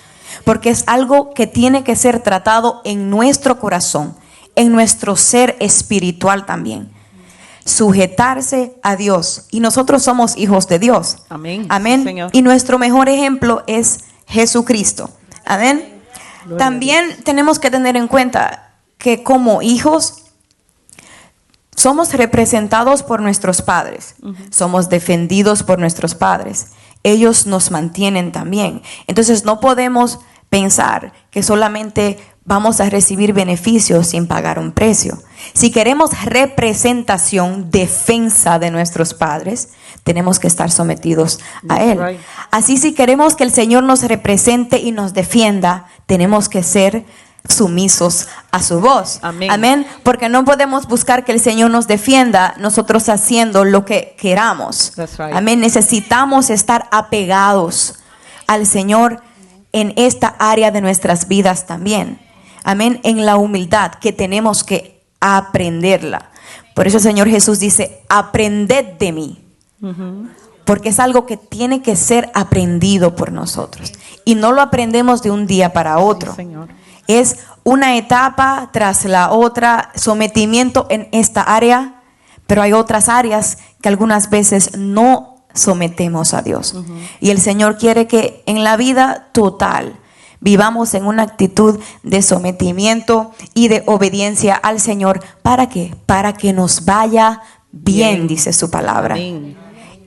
Porque es algo que tiene que ser tratado en nuestro corazón, en nuestro ser espiritual también. Sujetarse a Dios. Y nosotros somos hijos de Dios. Amén. Amén. Señor. Y nuestro mejor ejemplo es Jesucristo. Amén. También tenemos que tener en cuenta que como hijos somos representados por nuestros padres. Somos defendidos por nuestros padres. Ellos nos mantienen también. Entonces no podemos pensar que solamente vamos a recibir beneficios sin pagar un precio. Si queremos representación, defensa de nuestros padres, tenemos que estar sometidos a Él. Right. Así, si queremos que el Señor nos represente y nos defienda, tenemos que ser sumisos a su voz. Amén. Amén. Porque no podemos buscar que el Señor nos defienda nosotros haciendo lo que queramos. That's right. Amén. Necesitamos estar apegados al Señor en esta área de nuestras vidas también. Amén. En la humildad que tenemos que aprenderla. Por eso el Señor Jesús dice, aprended de mí. Porque es algo que tiene que ser aprendido por nosotros. Y no lo aprendemos de un día para otro. Sí, Señor. Es una etapa tras la otra, sometimiento en esta área, pero hay otras áreas que algunas veces no sometemos a Dios. Y el Señor quiere que en la vida total vivamos en una actitud de sometimiento y de obediencia al Señor. ¿Para qué? Para que nos vaya bien, dice su palabra. Amén.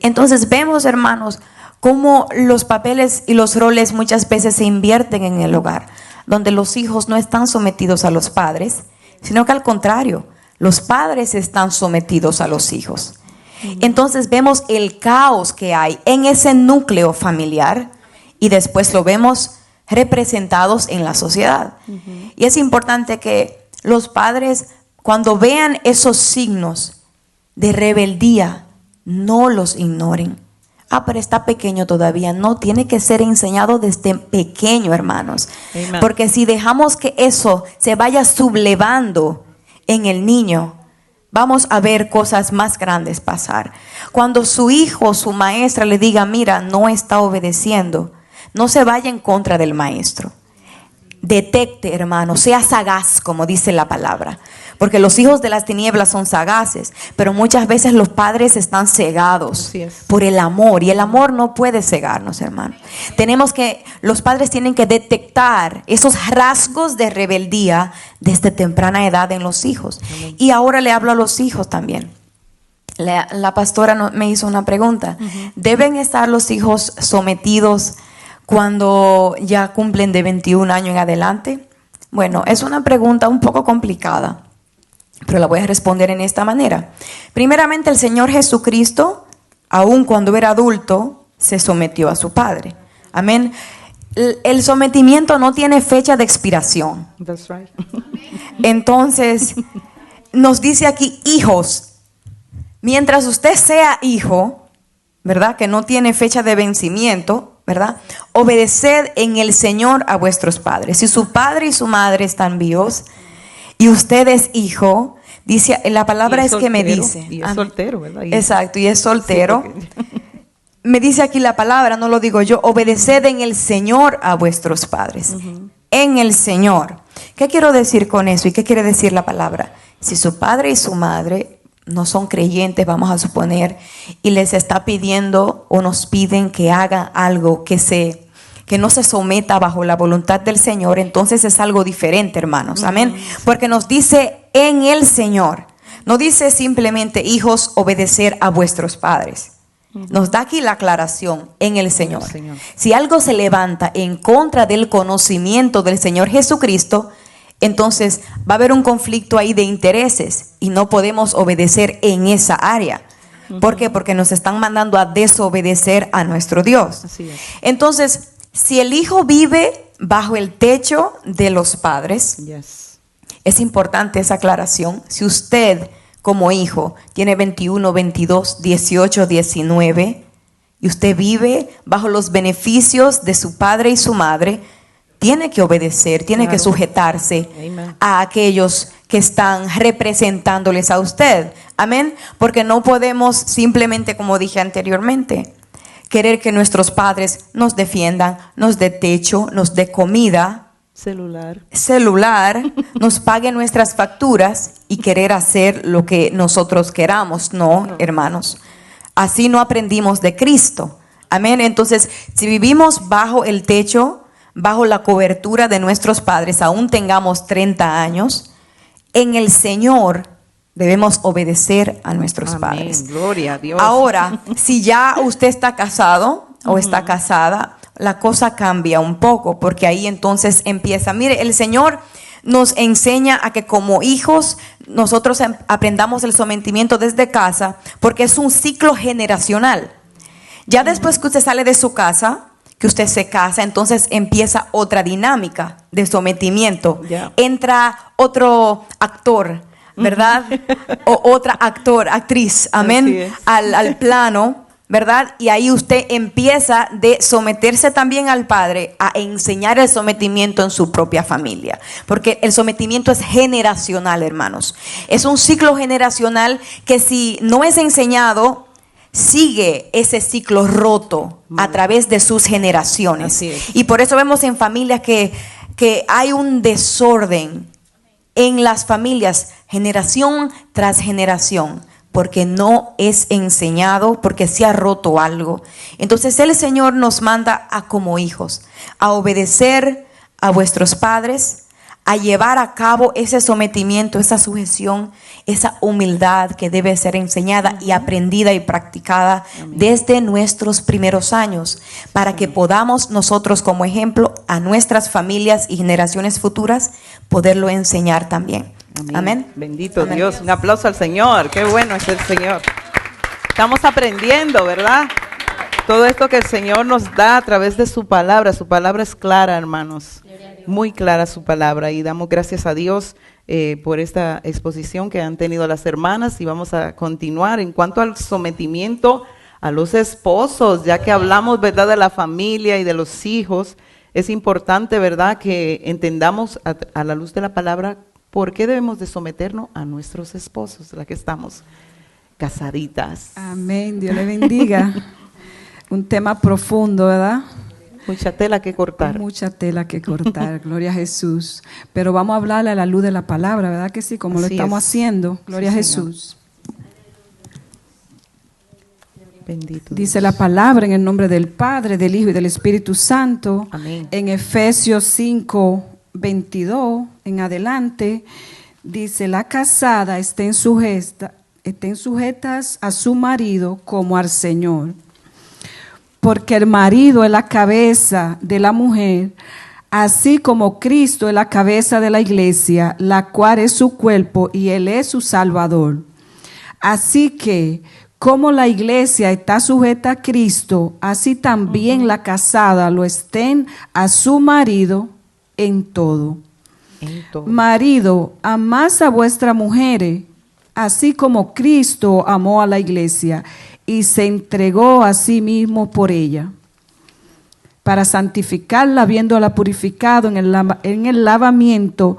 Entonces vemos, hermanos, cómo los papeles y los roles muchas veces se invierten en el hogar, donde los hijos no están sometidos a los padres, sino que al contrario, los padres están sometidos a los hijos. Entonces vemos el caos que hay en ese núcleo familiar y después lo vemos representados en la sociedad. Y es importante que los padres, cuando vean esos signos de rebeldía, no los ignoren. Pero está pequeño todavía. No, tiene que ser enseñado desde pequeño, hermanos. Amen. Porque si dejamos que eso se vaya sublevando en el niño, vamos a ver cosas más grandes pasar. Cuando su hijo, su maestra le diga, mira, no está obedeciendo, no se vaya en contra del maestro. Detecte, hermano, sea sagaz, como dice la palabra. Porque los hijos de las tinieblas son sagaces, pero muchas veces los padres están cegados por el amor. Y el amor no puede cegarnos, hermano. Los padres tienen que detectar esos rasgos de rebeldía desde temprana edad en los hijos. Y ahora le hablo a los hijos también. La pastora me hizo una pregunta. ¿Deben estar los hijos sometidos cuando ya cumplen de 21 años en adelante? Bueno, es una pregunta un poco complicada, pero la voy a responder en esta manera. Primeramente, el Señor Jesucristo, aun cuando era adulto, se sometió a su Padre. Amén. El sometimiento no tiene fecha de expiración. That's right. Entonces, nos dice aquí, hijos, mientras usted sea hijo, ¿verdad? Que no tiene fecha de vencimiento, ¿verdad? Obedeced en el Señor a vuestros padres. Si su padre y su madre están vivos y usted es hijo, dice, la palabra es que me dice. Y es soltero, ¿verdad? Exacto, y es soltero. Sí, me dice aquí la palabra, no lo digo yo, obedeced en el Señor a vuestros padres. En el Señor. ¿Qué quiero decir con eso? ¿Y qué quiere decir la palabra? Si su padre y su madre no son creyentes, vamos a suponer, y les está pidiendo o nos piden que hagan algo que no se someta bajo la voluntad del Señor, entonces es algo diferente, hermanos. Amén. Porque nos dice en el Señor. No dice simplemente, hijos, obedecer a vuestros padres. Nos da aquí la aclaración, en el Señor. Si algo se levanta en contra del conocimiento del Señor Jesucristo, entonces va a haber un conflicto ahí de intereses y no podemos obedecer en esa área. ¿Por qué? Porque nos están mandando a desobedecer a nuestro Dios. Así es. Entonces, si el hijo vive bajo el techo de los padres, Yes. es importante esa aclaración. Si usted como hijo tiene 21, 22, 18, 19 y usted vive bajo los beneficios de su padre y su madre, tiene que obedecer, tiene que sujetarse a aquellos que están representándoles a usted. Amén. Porque no podemos simplemente, como dije anteriormente, querer que nuestros padres nos defiendan, nos dé techo, nos dé comida, celular, nos pague nuestras facturas y querer hacer lo que nosotros queramos. No, hermanos. Así no aprendimos de Cristo. Amén. Entonces, si vivimos bajo el techo, bajo la cobertura de nuestros padres, aún tengamos 30 años, en el Señor debemos obedecer a nuestros padres. Gloria a Dios. Ahora, si ya usted está casado o está casada, la cosa cambia un poco, porque ahí entonces empieza. Mire, el Señor nos enseña a que como hijos nosotros aprendamos el sometimiento desde casa, porque es un ciclo generacional. Ya después que usted sale de su casa, que usted se casa, entonces empieza otra dinámica de sometimiento. Entra otro actor, ¿verdad? O otra actriz, amén, al plano, ¿verdad? Y ahí usted empieza de someterse también al Padre, a enseñar el sometimiento en su propia familia. Porque el sometimiento es generacional, hermanos. Es un ciclo generacional que si no es enseñado, sigue ese ciclo roto a través de sus generaciones. Y por eso vemos en familias que hay un desorden en las familias, generación tras generación, porque no es enseñado, porque se ha roto algo. Entonces el Señor nos manda a como hijos, a obedecer a vuestros padres, a llevar a cabo ese sometimiento, esa sujeción, esa humildad que debe ser enseñada y aprendida y practicada desde nuestros primeros años, para que podamos nosotros como ejemplo a nuestras familias y generaciones futuras poderlo enseñar también. Amén. Bendito Dios. Un aplauso al Señor. Qué bueno es el Señor. Estamos aprendiendo, ¿verdad? Todo esto que el Señor nos da a través de su palabra es clara, hermanos, muy clara su palabra, y damos gracias a Dios por esta exposición que han tenido las hermanas, y vamos a continuar en cuanto al sometimiento a los esposos, ya que hablamos, ¿verdad?, de la familia y de los hijos. Es importante, ¿verdad?, que entendamos a la luz de la palabra por qué debemos de someternos a nuestros esposos, las que estamos casaditas. Amén, Dios le bendiga. Un tema profundo, ¿verdad? Mucha tela que cortar. Mucha tela que cortar, gloria a Jesús. Pero vamos a hablarle a la luz de la palabra, ¿verdad que sí? Como Así lo estamos es. haciendo, gloria Sí, a Señor. Jesús. Bendito Dice Dios. la palabra en el nombre del Padre, del Hijo y del Espíritu Santo. Amén. En Efesios 5:22 en adelante, dice: la casada estén sujetas a su marido como al Señor. Porque el marido es la cabeza de la mujer, así como Cristo es la cabeza de la iglesia, la cual es su cuerpo y Él es su Salvador. Así que, como la iglesia está sujeta a Cristo, así también la casada lo estén a su marido en todo. En todo. Marido, amad a vuestras mujeres, así como Cristo amó a la iglesia y se entregó a sí mismo por ella, para santificarla, habiéndola purificado en el lavamiento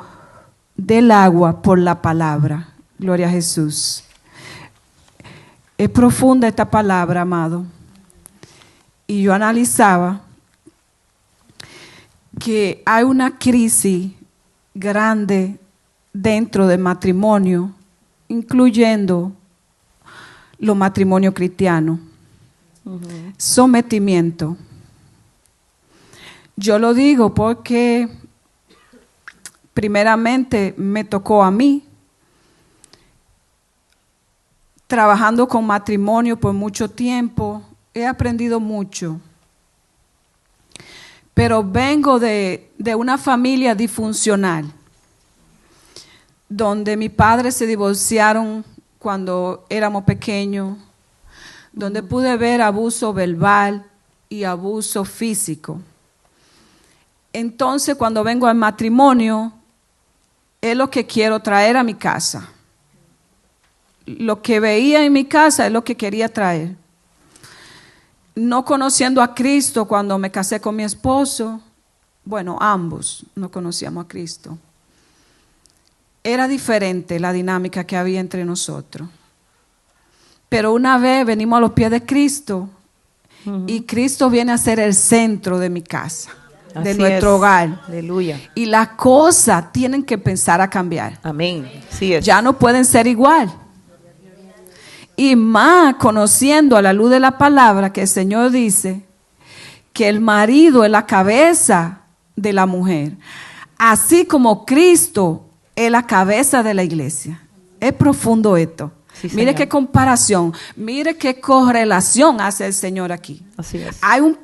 del agua por la palabra. Gloria a Jesús. Es profunda esta palabra, amado. Y yo analizaba que hay una crisis grande dentro del matrimonio, incluyendo los matrimonios cristianos. Sometimiento. Yo lo digo porque primeramente me tocó a mí, trabajando con matrimonio por mucho tiempo, he aprendido mucho. Pero vengo de una familia disfuncional, donde mis padres se divorciaron cuando éramos pequeños, donde pude ver abuso verbal y abuso físico. Entonces, cuando vengo al matrimonio, es lo que quiero traer a mi casa. Lo que veía en mi casa es lo que quería traer. No conociendo a Cristo cuando me casé con mi esposo, bueno, ambos no conocíamos a Cristo. Era diferente la dinámica que había entre nosotros. Pero una vez venimos a los pies de Cristo, y Cristo viene a ser el centro de mi casa, de Así nuestro es. hogar. Aleluya. Y las cosas tienen que empezar a cambiar. Amén. Sí es. Ya no pueden ser igual. Y más conociendo a la luz de la palabra que el Señor dice que el marido es la cabeza de la mujer, así como Cristo es la cabeza de la iglesia. Es profundo esto. Sí, Mire Señor. qué comparación, mire qué correlación hace el Señor aquí. Así es. Hay un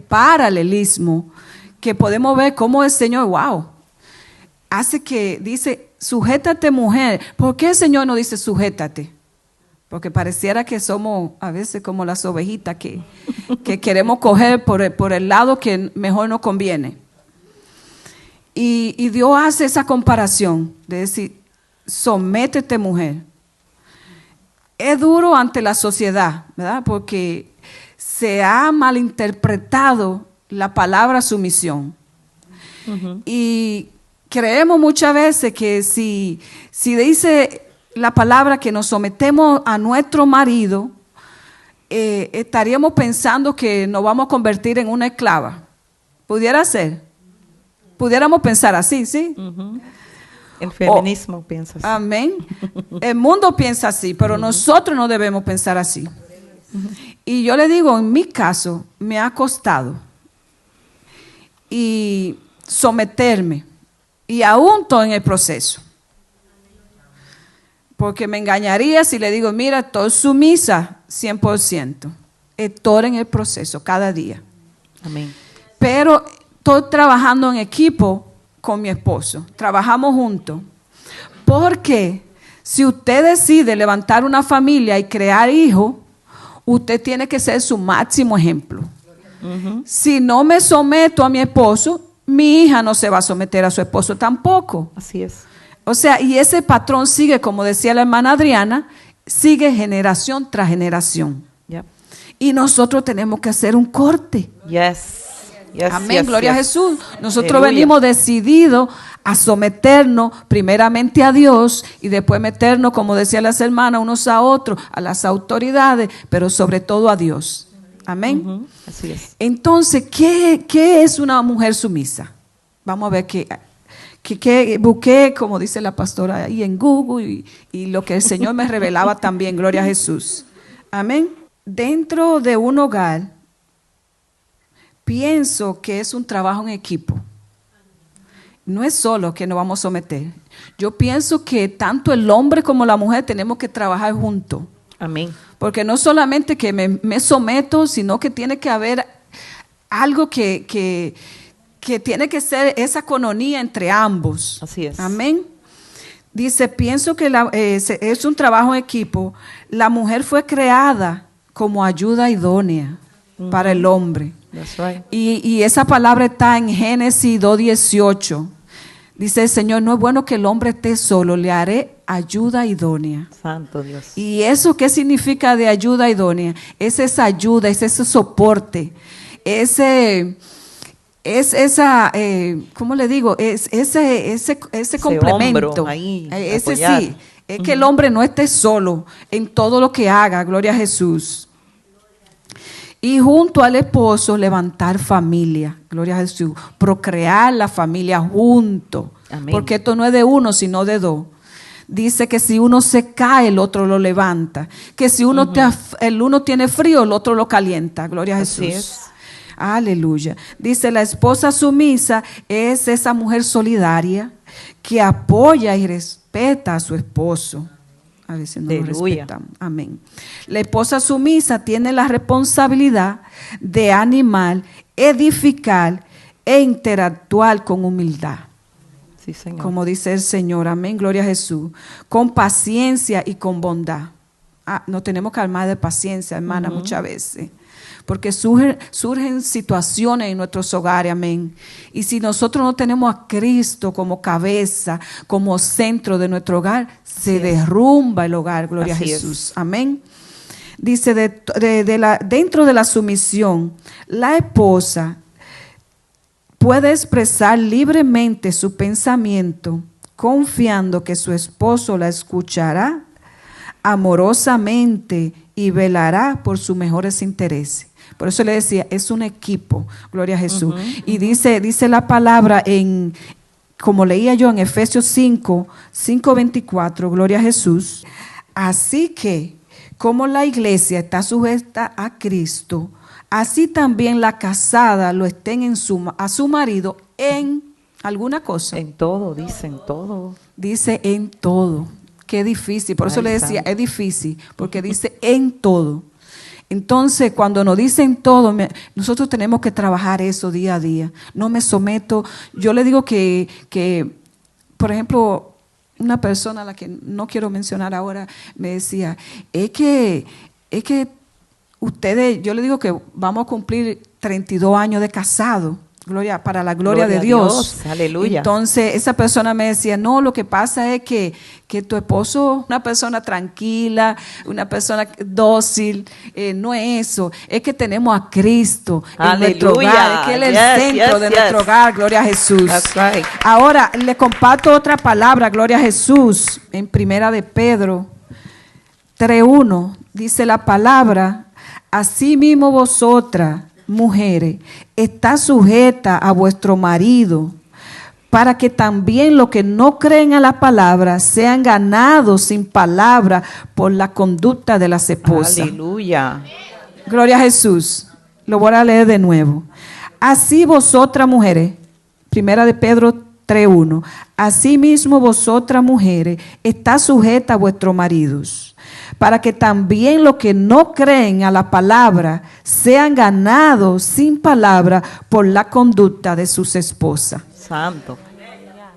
paralelismo que podemos ver cómo el Señor, wow, hace que dice, sujétate mujer. ¿Por qué el Señor no dice sujétate? Porque pareciera que somos a veces como las ovejitas que queremos coger por el lado que mejor nos conviene. Y Dios hace esa comparación de decir, sométete mujer. Es duro ante la sociedad, ¿verdad? Porque se ha malinterpretado la palabra sumisión. Y creemos muchas veces que si dice la palabra que nos sometemos a nuestro marido, estaríamos pensando que nos vamos a convertir en una esclava. ¿Pudiera ser? Pudiéramos pensar así, ¿sí? El feminismo piensa así. Amén. El mundo piensa así, pero nosotros no debemos pensar así. Y yo le digo, en mi caso, me ha costado y someterme, y aún estoy en el proceso. Porque me engañaría si le digo, mira, estoy sumisa 100%. Estoy en el proceso cada día. Amén. Pero estoy trabajando en equipo con mi esposo. Trabajamos juntos. Porque si usted decide levantar una familia y crear hijos, usted tiene que ser su máximo ejemplo. Si no me someto a mi esposo, mi hija no se va a someter a su esposo tampoco. Así es. O sea, y ese patrón sigue, como decía la hermana Adriana, sigue generación tras generación. Yep. Y nosotros tenemos que hacer un corte. Yes. Yes, Amén, yes, gloria yes. a Jesús. Nosotros Aleluya. venimos decididos a someternos primeramente a Dios y después meternos, como decían las hermanas, unos a otros, a las autoridades, pero sobre todo a Dios. Amén. Así es. Entonces, ¿qué es una mujer sumisa? Vamos a ver qué busqué, como dice la pastora, ahí en Google y lo que el Señor me revelaba también, gloria a Jesús. Amén. Dentro de un hogar, pienso que es un trabajo en equipo. No es solo que nos vamos a someter. Yo pienso que tanto el hombre como la mujer tenemos que trabajar juntos. Amén. Porque no solamente que me someto, sino que tiene que haber algo que tiene que ser esa coinonía entre ambos. Así es. Amén. Dice, pienso que es un trabajo en equipo. La mujer fue creada como ayuda idónea para el hombre. That's right. Y esa palabra está en Génesis 2:18. Dice el Señor, no es bueno que el hombre esté solo, le haré ayuda idónea. Santo Dios. ¿Y eso qué significa de ayuda idónea? Es esa ayuda, es ese soporte, es esa, ¿cómo le digo? Es ese complemento. Hombro ahí, Ese apoyar. sí, es que el hombre no esté solo en todo lo que haga, gloria a Jesús. Y junto al esposo levantar familia, gloria a Jesús, procrear la familia junto, Amén. porque esto no es de uno, sino de dos. Dice que si uno se cae, el otro lo levanta, que si uno el uno tiene frío, el otro lo calienta, gloria a Así Jesús. es. Aleluya. Dice, la esposa sumisa es esa mujer solidaria que apoya y respeta a su esposo. A veces no lo Aleluya. respetamos. Amén. La esposa sumisa tiene la responsabilidad de animar, edificar e interactuar con humildad. Sí, Señor. Como dice el Señor, amén, gloria a Jesús, con paciencia y con bondad. Nos tenemos que armar de paciencia, hermana, muchas veces, porque surgen situaciones en nuestros hogares, amén. Y si nosotros no tenemos a Cristo como cabeza, como centro de nuestro hogar, se derrumba el hogar, gloria Así a es. Jesús, amén. Dice, dentro de la sumisión, la esposa puede expresar libremente su pensamiento, confiando que su esposo la escuchará amorosamente y velará por sus mejores intereses. Por eso le decía, es un equipo, gloria a Jesús. Y dice la palabra como leía yo en Efesios 5:24, gloria a Jesús. Así que, como la iglesia está sujeta a Cristo, así también la casada lo estén a su marido en alguna cosa. En todo, dicen todo. Dice en todo. Qué difícil. Por eso Ay, le decía, santo. es difícil, porque dice en todo. Entonces, cuando nos dicen todo, nosotros tenemos que trabajar eso día a día. No me someto. Yo le digo que por ejemplo, una persona a la que no quiero mencionar ahora me decía, es que ustedes, yo le digo que vamos a cumplir 32 años de casado. Para la gloria de a Dios. Aleluya. Entonces esa persona me decía, no, lo que pasa es que tu esposo es una persona tranquila, una persona dócil, no es eso, es que tenemos a Cristo en nuestro Aleluya. hogar, es que Él es el centro de nuestro hogar, gloria a Jesús. That's right. Ahora le comparto otra palabra, gloria a Jesús, en Primera de Pedro 3:1, dice la palabra, así mismo vosotras, mujeres, está sujeta a vuestro marido, para que también los que no creen a la palabra sean ganados sin palabra por la conducta de las esposas. Aleluya. Gloria a Jesús. Lo voy a leer de nuevo. Así vosotras mujeres, Primera de Pedro 3:1, así mismo vosotras mujeres, está sujeta a vuestros maridos, para que también los que no creen a la palabra sean ganados sin palabra por la conducta de sus esposas. Santo.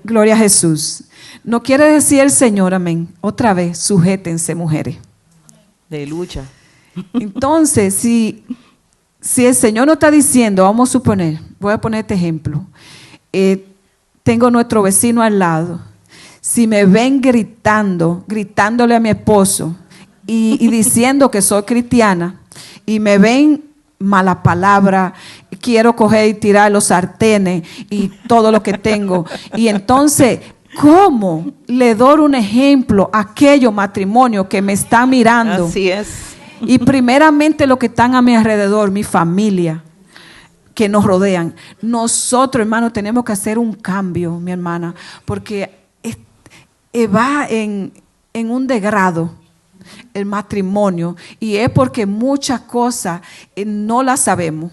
Gloria a Jesús. No quiere decir el Señor, amén. Otra vez, sujétense, mujeres. De lucha. Entonces, si el Señor nos está diciendo, vamos a suponer, voy a poner este ejemplo, tengo nuestro vecino al lado, si me ven gritándole a mi esposo y diciendo que soy cristiana, y me ven mala palabra, quiero coger y tirar los sartenes y todo lo que tengo, y entonces, ¿cómo le doy un ejemplo a aquellos matrimonios que me están mirando? Así es. Y primeramente los que están a mi alrededor, mi familia, que nos rodean. Nosotros, hermanos, tenemos que hacer un cambio, mi hermana, porque va en un degrado el matrimonio, y es porque muchas cosas no las sabemos.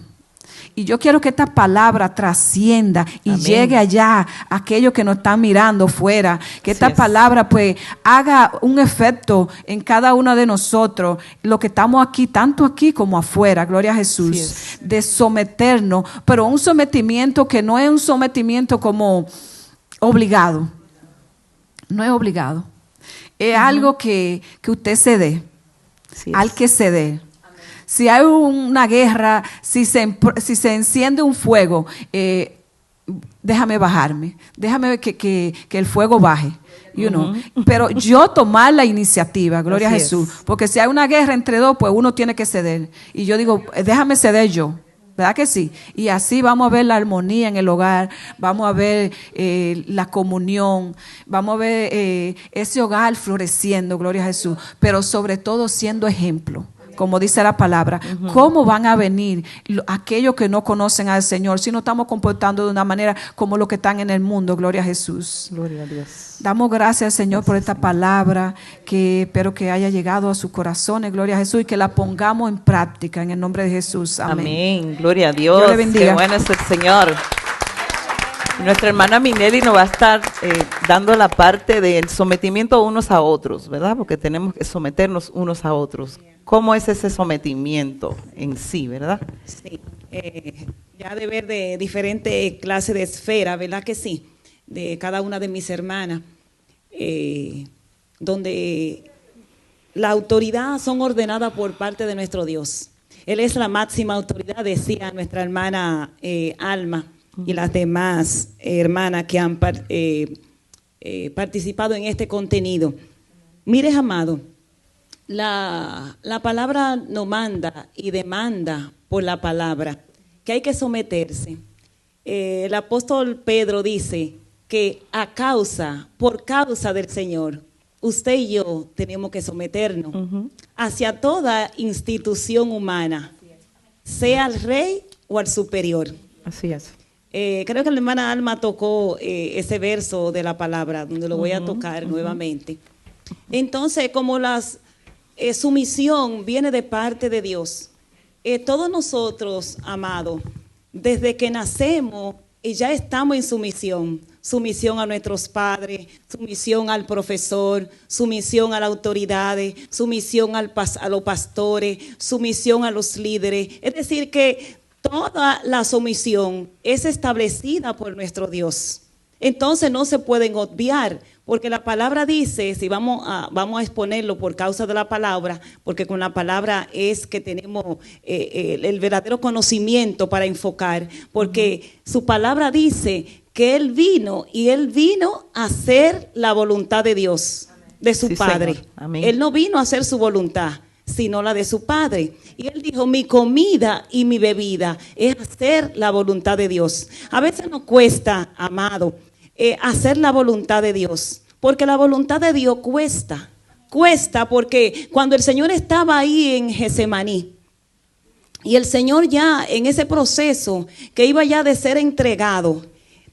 Y yo quiero que esta palabra trascienda y Amén. llegue allá a aquellos que nos están mirando fuera. Que esta palabra pues haga un efecto en cada uno de nosotros, lo que estamos aquí, tanto aquí como afuera, gloria a Jesús, de someternos, pero un sometimiento que no es un sometimiento como obligado. No es obligado. Es algo que usted cede, al que ceder. Si hay una guerra, si se enciende un fuego, déjame bajarme, déjame que el fuego baje. You know. Pero yo tomar la iniciativa, gloria a Jesús, porque si hay una guerra entre dos, pues uno tiene que ceder. Y yo digo, déjame ceder yo. ¿Verdad que sí? Y así vamos a ver la armonía en el hogar, vamos a ver la comunión, vamos a ver ese hogar floreciendo, gloria a Jesús, pero sobre todo siendo ejemplo. Como dice la palabra, ¿cómo van a venir aquellos que no conocen al Señor si no estamos comportando de una manera como los que están en el mundo? Gloria a Jesús. Gloria a Dios. Damos gracias al Señor por esta palabra, que espero que haya llegado a sus corazones, gloria a Jesús, y que la pongamos en práctica en el nombre de Jesús. Amén. Amén. Gloria a Dios. Dios le bendiga. Qué bueno es el Señor. Nuestra hermana Minelli nos va a estar dando la parte del sometimiento unos a otros, ¿verdad? Porque tenemos que someternos unos a otros. ¿Cómo es ese sometimiento en sí, verdad? Sí, ya de ver de diferentes clases de esferas, ¿verdad que sí? De cada una de mis hermanas, donde la autoridad son ordenadas por parte de nuestro Dios. Él es la máxima autoridad, decía nuestra hermana Alma y las demás hermanas que han participado en este contenido. Mire, amado, la palabra nos manda y demanda por la palabra que hay que someterse. El apóstol Pedro dice que por causa del Señor, usted y yo tenemos que someternos hacia toda institución humana, sea al rey o al superior. Así es. Creo que la hermana Alma tocó ese verso de la palabra, donde lo voy a tocar nuevamente. Entonces, como la sumisión viene de parte de Dios, todos nosotros, amados, desde que nacemos, ya estamos en sumisión. Sumisión a nuestros padres, sumisión al profesor, sumisión a las autoridades, sumisión a los pastores, sumisión a los líderes. Es decir, que toda la sumisión es establecida por nuestro Dios. Entonces no se pueden obviar, porque la palabra dice, si vamos a exponerlo por causa de la palabra, porque con la palabra es que tenemos el verdadero conocimiento para enfocar, porque su palabra dice que Él vino a hacer la voluntad de Dios, de su Padre. Él no vino a hacer su voluntad, sino la de su Padre. Y Él dijo, mi comida y mi bebida es hacer la voluntad de Dios. A veces nos cuesta, amado, hacer la voluntad de Dios, porque la voluntad de Dios cuesta porque cuando el Señor estaba ahí en Getsemaní, y el Señor ya en ese proceso que iba ya de ser entregado,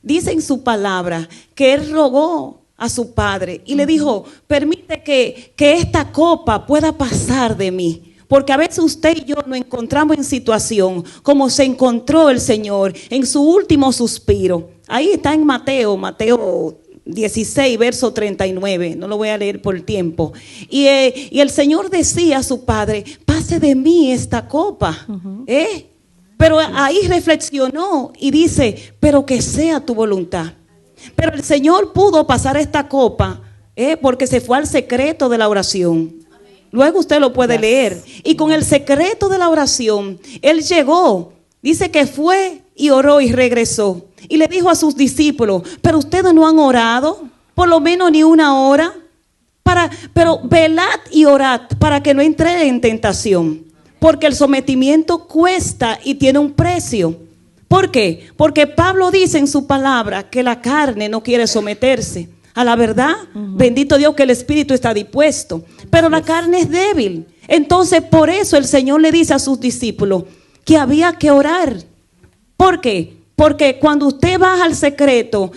dice en su palabra que Él rogó a su Padre y le dijo, permite que esta copa pueda pasar de mí. Porque a veces usted y yo nos encontramos en situación como se encontró el Señor en su último suspiro. Ahí está en Mateo 16, verso 39. No lo voy a leer por el tiempo. Y el Señor decía a su Padre, pase de mí esta copa. Pero ahí reflexionó y dice, pero que sea tu voluntad. Pero el Señor pudo pasar esta copa porque se fue al secreto de la oración. Luego usted lo puede leer. Y con el secreto de la oración, él llegó. Dice que fue y oró y regresó. Y le dijo a sus discípulos, pero ustedes no han orado, por lo menos ni una hora. Pero velad y orad para que no entre en tentación. Porque el sometimiento cuesta y tiene un precio. ¿Por qué? Porque Pablo dice en su palabra que la carne no quiere someterse a la verdad. Bendito Dios que el espíritu está dispuesto, pero la carne es débil. Entonces por eso el Señor le dice a sus discípulos que había que orar. ¿Por qué? Porque cuando usted baja al secreto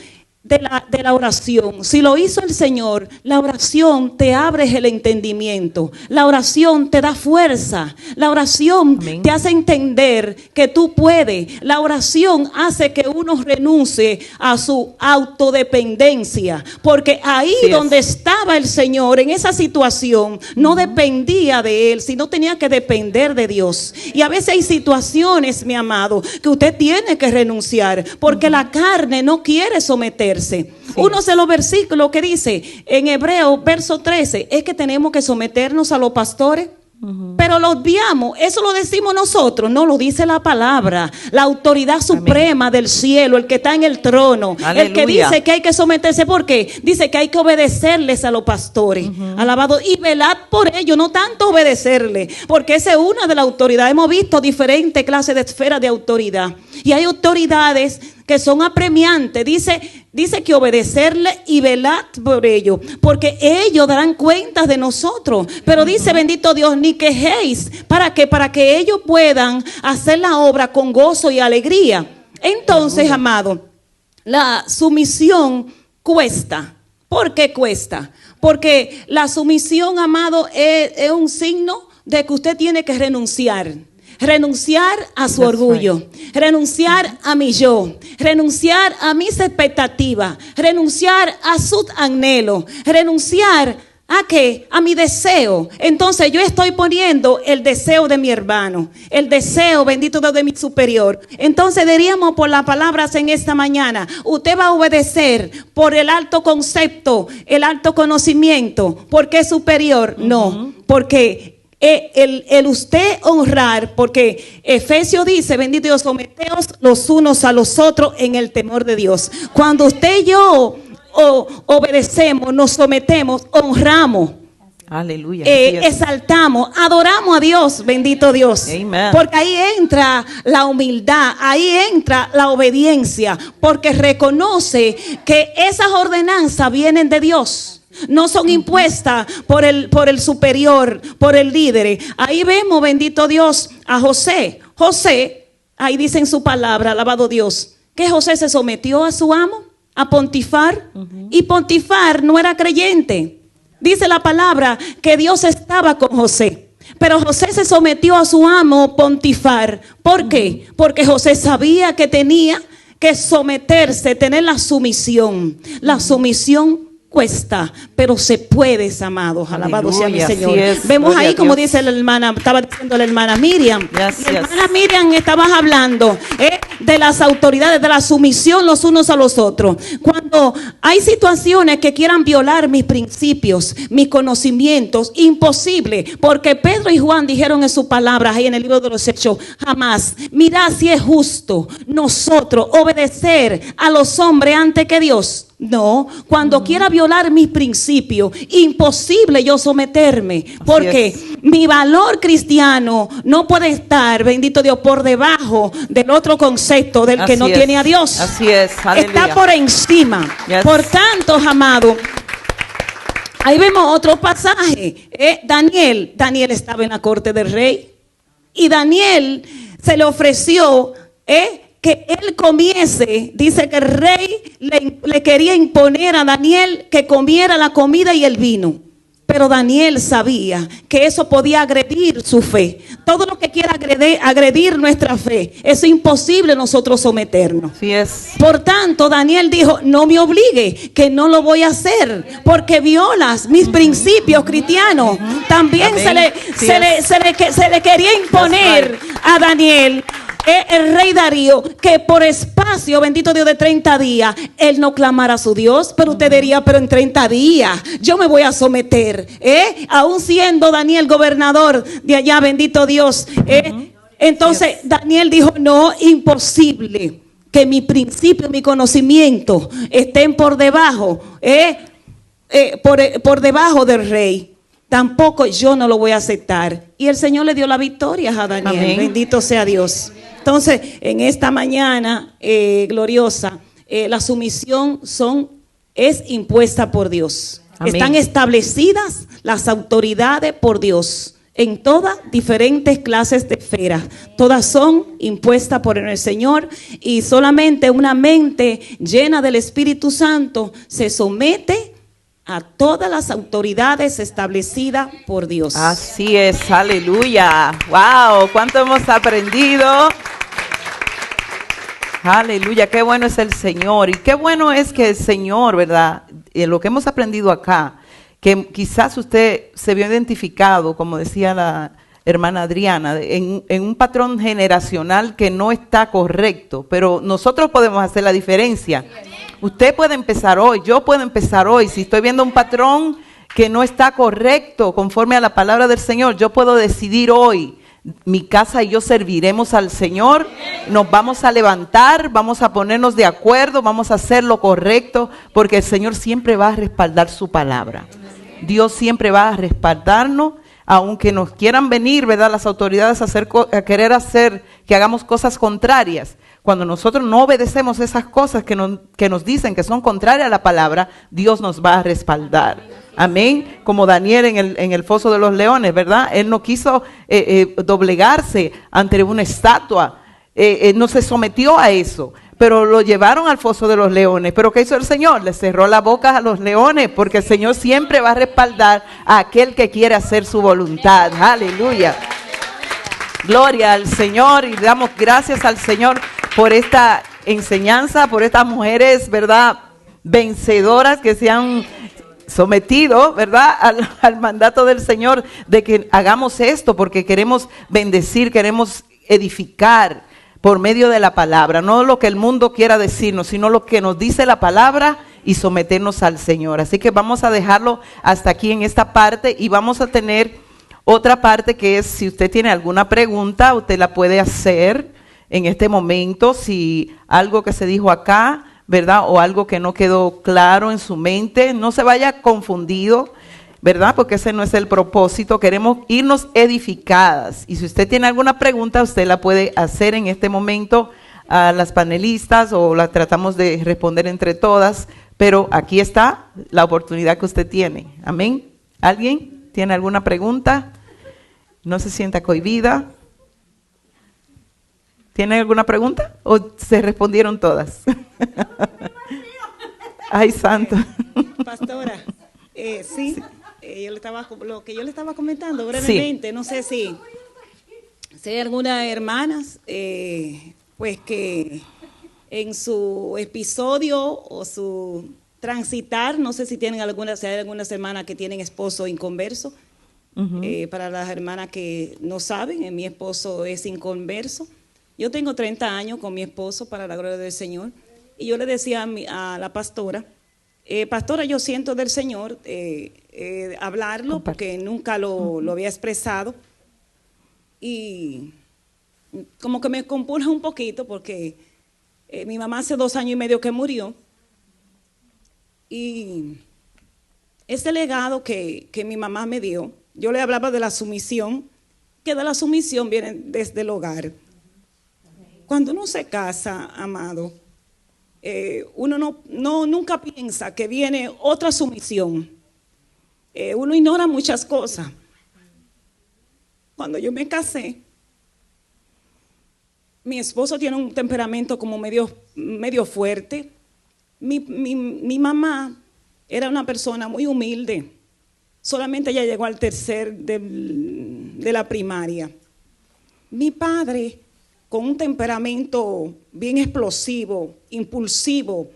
de la oración, si lo hizo el Señor, la oración te abre el entendimiento, la oración te da fuerza, la oración te hace entender que tú puedes, la oración hace que uno renuncie a su autodependencia, porque ahí donde estaba el Señor en esa situación no dependía de él, sino tenía que depender de Dios. Y a veces hay situaciones, mi amado, que usted tiene que renunciar porque la carne no quiere someterse. Uno de los versículos que dice en Hebreos verso 13 es que tenemos que someternos a los pastores. Pero lo obviamos, eso lo decimos nosotros, no lo dice la palabra, la autoridad suprema del cielo, el que está en el trono. Aleluya. El que dice que hay que someterse, ¿por qué? Dice que hay que obedecerles a los pastores, alabado, y velad por ellos, no tanto obedecerles, porque esa es una de las autoridades. Hemos visto diferentes clases de esferas de autoridad, y hay autoridades que son apremiantes. Dice que obedecerle y velad por ellos, porque ellos darán cuentas de nosotros. Pero dice, bendito Dios, ni quejéis. ¿Para qué? Para que ellos puedan hacer la obra con gozo y alegría. Entonces, amado, la sumisión cuesta. ¿Por qué cuesta? Porque la sumisión, amado, es un signo de que usted tiene que renunciar. Renunciar a su orgullo, renunciar a mi yo, renunciar a mis expectativas, renunciar a sus anhelos, renunciar ¿a qué? A mi deseo. Entonces yo estoy poniendo el deseo de mi hermano, el deseo, bendito Dios, de mi superior. Entonces diríamos por las palabras en esta mañana, usted va a obedecer por el alto concepto, el alto conocimiento, porque es superior. No, porque el usted honrar, porque Efesios dice, bendito Dios, someteos los unos a los otros en el temor de Dios. Cuando usted y yo obedecemos, nos sometemos, honramos, aleluya, exaltamos, adoramos a Dios, bendito Dios. Amen. Porque ahí entra la humildad, ahí entra la obediencia, porque reconoce que esas ordenanzas vienen de Dios. No son impuestas por el superior, por el líder. Ahí vemos, bendito Dios, a José. José, ahí dice en su palabra, alabado Dios, que José se sometió a su amo, a Pontifar. Y Pontifar no era creyente. Dice la palabra que Dios estaba con José. Pero José se sometió a su amo, Pontifar. ¿Por qué? Porque José sabía que tenía que someterse, tener la sumisión. La sumisión cuesta, pero se puede, amados. Alabado sea mi Señor. Vemos ahí como dice la hermana, estaba diciendo la hermana Miriam. La hermana Miriam estaba hablando de las autoridades, de la sumisión los unos a los otros. Cuando hay situaciones que quieran violar mis principios, mis conocimientos, imposible, porque Pedro y Juan dijeron en sus palabras ahí en el libro de los Hechos, jamás, mirad si es justo nosotros obedecer a los hombres antes que Dios. No, cuando quiera violar mis principios, imposible yo someterme, porque mi valor cristiano no puede estar, bendito Dios, por debajo del otro concepto del que no tiene a Dios. Así es, aleluya. Está por encima. Por tanto, amado, ahí vemos otro pasaje. Daniel estaba en la corte del rey y Daniel se le ofreció que él comiese. Dice que el rey le quería imponer a Daniel que comiera la comida y el vino. Pero Daniel sabía que eso podía agredir su fe. Todo lo que quiera agredir nuestra fe, es imposible nosotros someternos. Así es. Por tanto, Daniel dijo, no me obligue, que no lo voy a hacer, porque violas mis principios cristianos. También se le quería imponer a Daniel, el rey Darío, que por espacio espacio, bendito Dios, de 30 días, él no clamara a su Dios, pero usted diría, pero en 30 días yo me voy a someter, aún siendo Daniel gobernador de allá, bendito Dios. Entonces Daniel dijo, no, imposible que mi principio, mi conocimiento estén por debajo, por debajo del rey. Tampoco yo no lo voy a aceptar. Y el Señor le dio la victoria a Daniel. Amén. Bendito sea Dios. Entonces, en esta mañana gloriosa, la sumisión es impuesta por Dios. Amén. Están establecidas las autoridades por Dios en todas diferentes clases de esferas. Todas son impuestas por el Señor, y solamente una mente llena del Espíritu Santo se somete a todas las autoridades establecidas por Dios. Así es, aleluya. Wow, cuánto hemos aprendido. Aleluya, qué bueno es el Señor. Y qué bueno es que el Señor, ¿verdad? Lo que hemos aprendido acá, que quizás usted se vio identificado, como decía la hermana Adriana, en un patrón generacional que no está correcto, pero nosotros podemos hacer la diferencia. Usted puede empezar hoy, yo puedo empezar hoy. Si estoy viendo un patrón que no está correcto conforme a la palabra del Señor, yo puedo decidir hoy, mi casa y yo serviremos al Señor, nos vamos a levantar, vamos a ponernos de acuerdo, vamos a hacer lo correcto, porque el Señor siempre va a respaldar su palabra. Dios siempre va a respaldarnos, aunque nos quieran venir, ¿verdad?, las autoridades a querer hacer que hagamos cosas contrarias. Cuando nosotros no obedecemos esas cosas que nos dicen que son contrarias a la palabra, Dios nos va a respaldar. Amén. Como Daniel en el foso de los leones, ¿verdad? Él no quiso doblegarse ante una estatua. No se sometió a eso. Pero lo llevaron al foso de los leones. ¿Pero qué hizo el Señor? Le cerró la boca a los leones, porque el Señor siempre va a respaldar a aquel que quiere hacer su voluntad. Aleluya. Gloria al Señor, y damos gracias al Señor por esta enseñanza, por estas mujeres, ¿verdad?, vencedoras que se han sometido, ¿verdad?, al mandato del Señor de que hagamos esto, porque queremos bendecir, queremos edificar por medio de la palabra, no lo que el mundo quiera decirnos, sino lo que nos dice la palabra, y someternos al Señor. Así que vamos a dejarlo hasta aquí en esta parte, y vamos a tener otra parte que es, si usted tiene alguna pregunta, usted la puede hacer en este momento. Si algo que se dijo acá, ¿verdad?, o algo que no quedó claro en su mente, no se vaya confundido, ¿verdad?, porque ese no es el propósito. Queremos irnos edificadas. Y si usted tiene alguna pregunta, usted la puede hacer en este momento a las panelistas, o la tratamos de responder entre todas, pero aquí está la oportunidad que usted tiene. Amén. ¿Alguien tiene alguna pregunta? No se sienta cohibida. ¿Tienen alguna pregunta? ¿O se respondieron todas? Ay, santo. Pastora, sí. Lo que yo le estaba comentando brevemente, sí. No sé si hay algunas hermanas, pues que en su episodio o su transitar, no sé si hay algunas hermanas que tienen esposo inconverso. Para las hermanas que no saben, mi esposo es inconverso. Yo tengo 30 años con mi esposo, para la gloria del Señor, y yo le decía a la pastora, pastora, yo siento del Señor hablarlo, porque nunca lo había expresado, y como que me compulsa un poquito, porque mi mamá hace 2 años y medio que murió, y ese legado que mi mamá me dio, yo le hablaba de la sumisión, que de la sumisión viene desde el hogar. Cuando uno se casa, amado, uno nunca piensa que viene otra sumisión. Uno ignora muchas cosas. Cuando yo me casé, mi esposo tiene un temperamento como medio fuerte. Mi mamá era una persona muy humilde. Solamente ella llegó al tercer de la primaria. Mi padre, con un temperamento bien explosivo, impulsivo,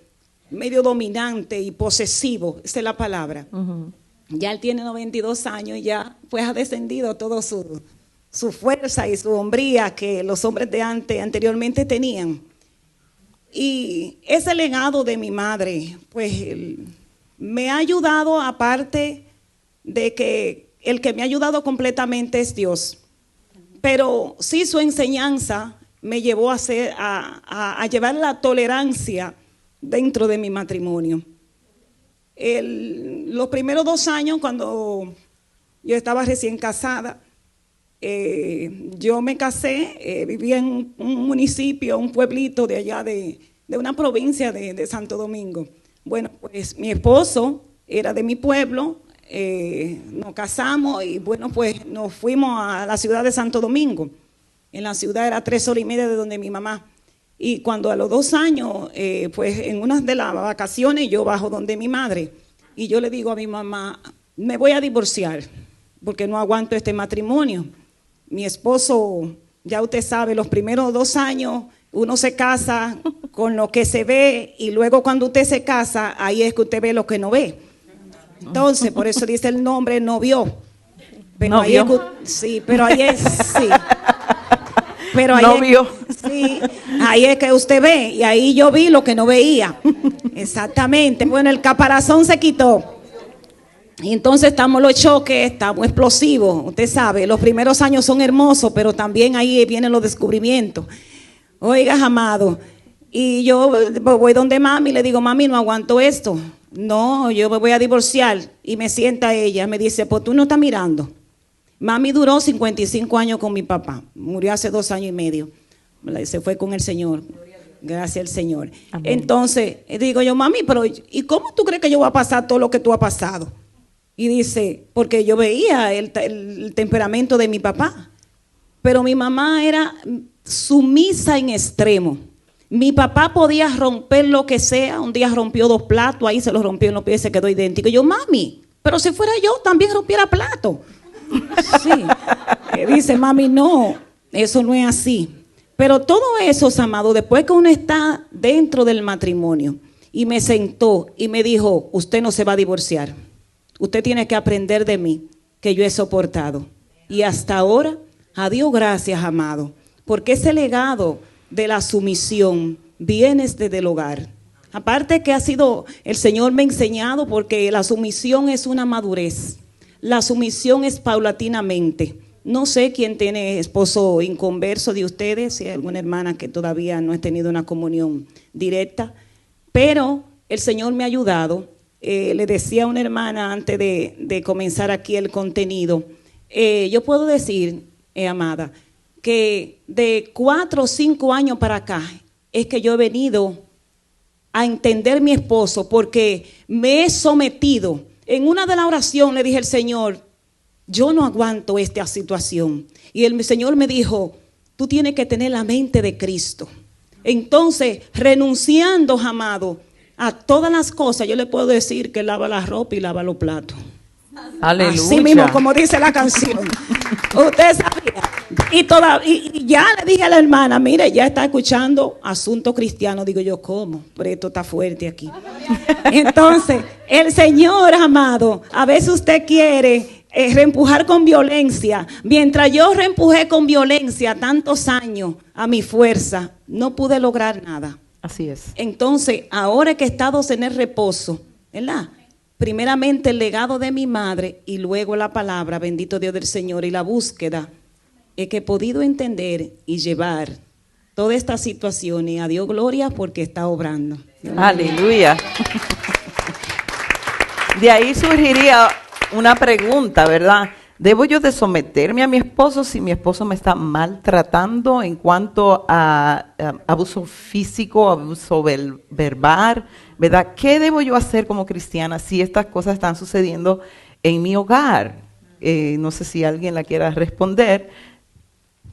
medio dominante y posesivo, esa es la palabra. Ya él tiene 92 años y ya pues ha descendido toda su fuerza y su hombría que los hombres de anteriormente tenían. Y ese legado de mi madre, pues me ha ayudado, aparte de que el que me ha ayudado completamente es Dios. Pero sí, su enseñanza me llevó a llevar la tolerancia dentro de mi matrimonio. Los primeros 2 años, cuando yo estaba recién casada, yo me casé, vivía en un municipio, un pueblito de allá de una provincia de Santo Domingo. Bueno, pues mi esposo era de mi pueblo, nos casamos y bueno, pues nos fuimos a la ciudad de Santo Domingo. En la ciudad era 3 horas y media de donde mi mamá. Y cuando a los 2 años, pues en una de las vacaciones yo bajo donde mi madre y yo le digo a mi mamá, me voy a divorciar porque no aguanto este matrimonio. Mi esposo, ya usted sabe, los primeros 2 años uno se casa con lo que se ve y luego cuando usted se casa, ahí es que usted ve lo que no ve. Entonces, por eso dice el nombre, no vio. Pero no ahí vio. Sí, pero ahí es, sí. Pero ahí Novio. Sí, ahí es que usted ve, y ahí yo vi lo que no veía. Exactamente. Bueno, el caparazón se quitó. Y entonces estamos los choques, estamos explosivos. Usted sabe, los primeros años son hermosos, pero también ahí vienen los descubrimientos. Oiga, amado, y yo voy donde mami, le digo, mami, no aguanto esto. No, yo me voy a divorciar. Y me sienta ella, me dice, pues tú no estás mirando. Mami duró 55 años con mi papá, murió hace 2 años y medio, se fue con el Señor, gracias al Señor. Amén. Entonces, digo yo, mami, pero ¿y cómo tú crees que yo voy a pasar todo lo que tú has pasado? Y dice, porque yo veía el temperamento de mi papá, pero mi mamá era sumisa en extremo. Mi papá podía romper lo que sea, un día rompió 2 platos, ahí se los rompió en los pies y se quedó idéntico. Y yo, mami, pero si fuera yo también rompiera platos. Sí, dice mami, no, eso no es así. Pero todo eso, amado, después que uno está dentro del matrimonio y me sentó y me dijo, usted no se va a divorciar, usted tiene que aprender de mí, que yo he soportado. Y hasta ahora, a Dios gracias, amado, porque ese legado de la sumisión viene desde el hogar. Aparte que ha sido, el Señor me ha enseñado, porque la sumisión es una madurez. La sumisión es paulatinamente. No sé quién tiene esposo inconverso de ustedes, si hay alguna hermana que todavía no ha tenido una comunión directa, pero el Señor me ha ayudado. Le decía a una hermana antes de comenzar aquí el contenido, yo puedo decir, amada, que de 4 o 5 años para acá es que yo he venido a entender mi esposo, porque me he sometido. En una de las oraciones le dije al Señor, yo no aguanto esta situación. Y el Señor me dijo, tú tienes que tener la mente de Cristo. Entonces, renunciando, amado, a todas las cosas, yo le puedo decir que lava la ropa y lava los platos. Aleluya. Así mismo, como dice la canción. Usted sabía. Y ya le dije a la hermana, mire, ya está escuchando Asunto Cristiano. Digo yo, ¿cómo? Pero esto está fuerte aquí. Entonces, el Señor, amado, a veces usted quiere reempujar con violencia. Mientras yo reempujé con violencia tantos años a mi fuerza, no pude lograr nada. Así es. Entonces, ahora que he estado en el reposo, ¿verdad? Primeramente el legado de mi madre y luego la palabra, bendito Dios del Señor, y la búsqueda, es que he podido entender y llevar toda esta situación, y a Dios gloria porque está obrando. Aleluya. De ahí surgiría una pregunta, ¿verdad? ¿Debo yo de someterme a mi esposo si mi esposo me está maltratando en cuanto a abuso físico, abuso verbal, ¿verdad? ¿Qué debo yo hacer como cristiana si estas cosas están sucediendo en mi hogar? No sé si alguien la quiera responder,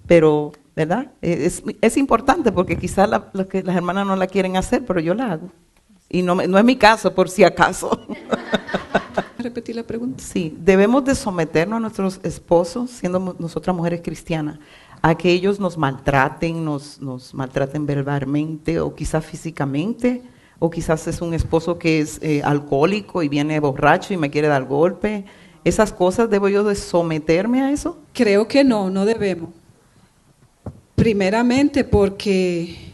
pero, ¿verdad? Es importante porque quizás las hermanas no la quieren hacer, pero yo la hago. Y no es mi caso, por si acaso. ¿Repetir la pregunta? Sí, debemos de someternos a nuestros esposos, siendo nosotras mujeres cristianas, a que ellos nos maltraten, nos maltraten verbalmente o quizás físicamente, o quizás es un esposo que es alcohólico y viene borracho y me quiere dar golpe. ¿Esas cosas debo yo de someterme a eso? Creo que no debemos. Primeramente porque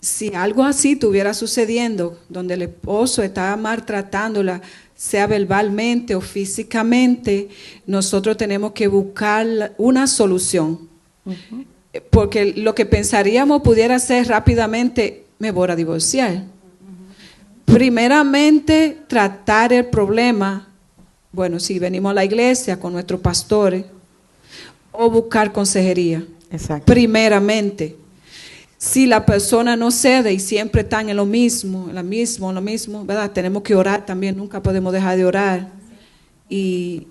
si algo así estuviera sucediendo, donde el esposo está maltratándola, sea verbalmente o físicamente, nosotros tenemos que buscar una solución. Porque lo que pensaríamos pudiera ser rápidamente, me voy a divorciar. Primeramente, tratar el problema, bueno, si venimos a la iglesia con nuestros pastores, o buscar consejería. Exacto. Primeramente. Si la persona no cede y siempre están en lo mismo, ¿verdad? Tenemos que orar también, nunca podemos dejar de orar. Y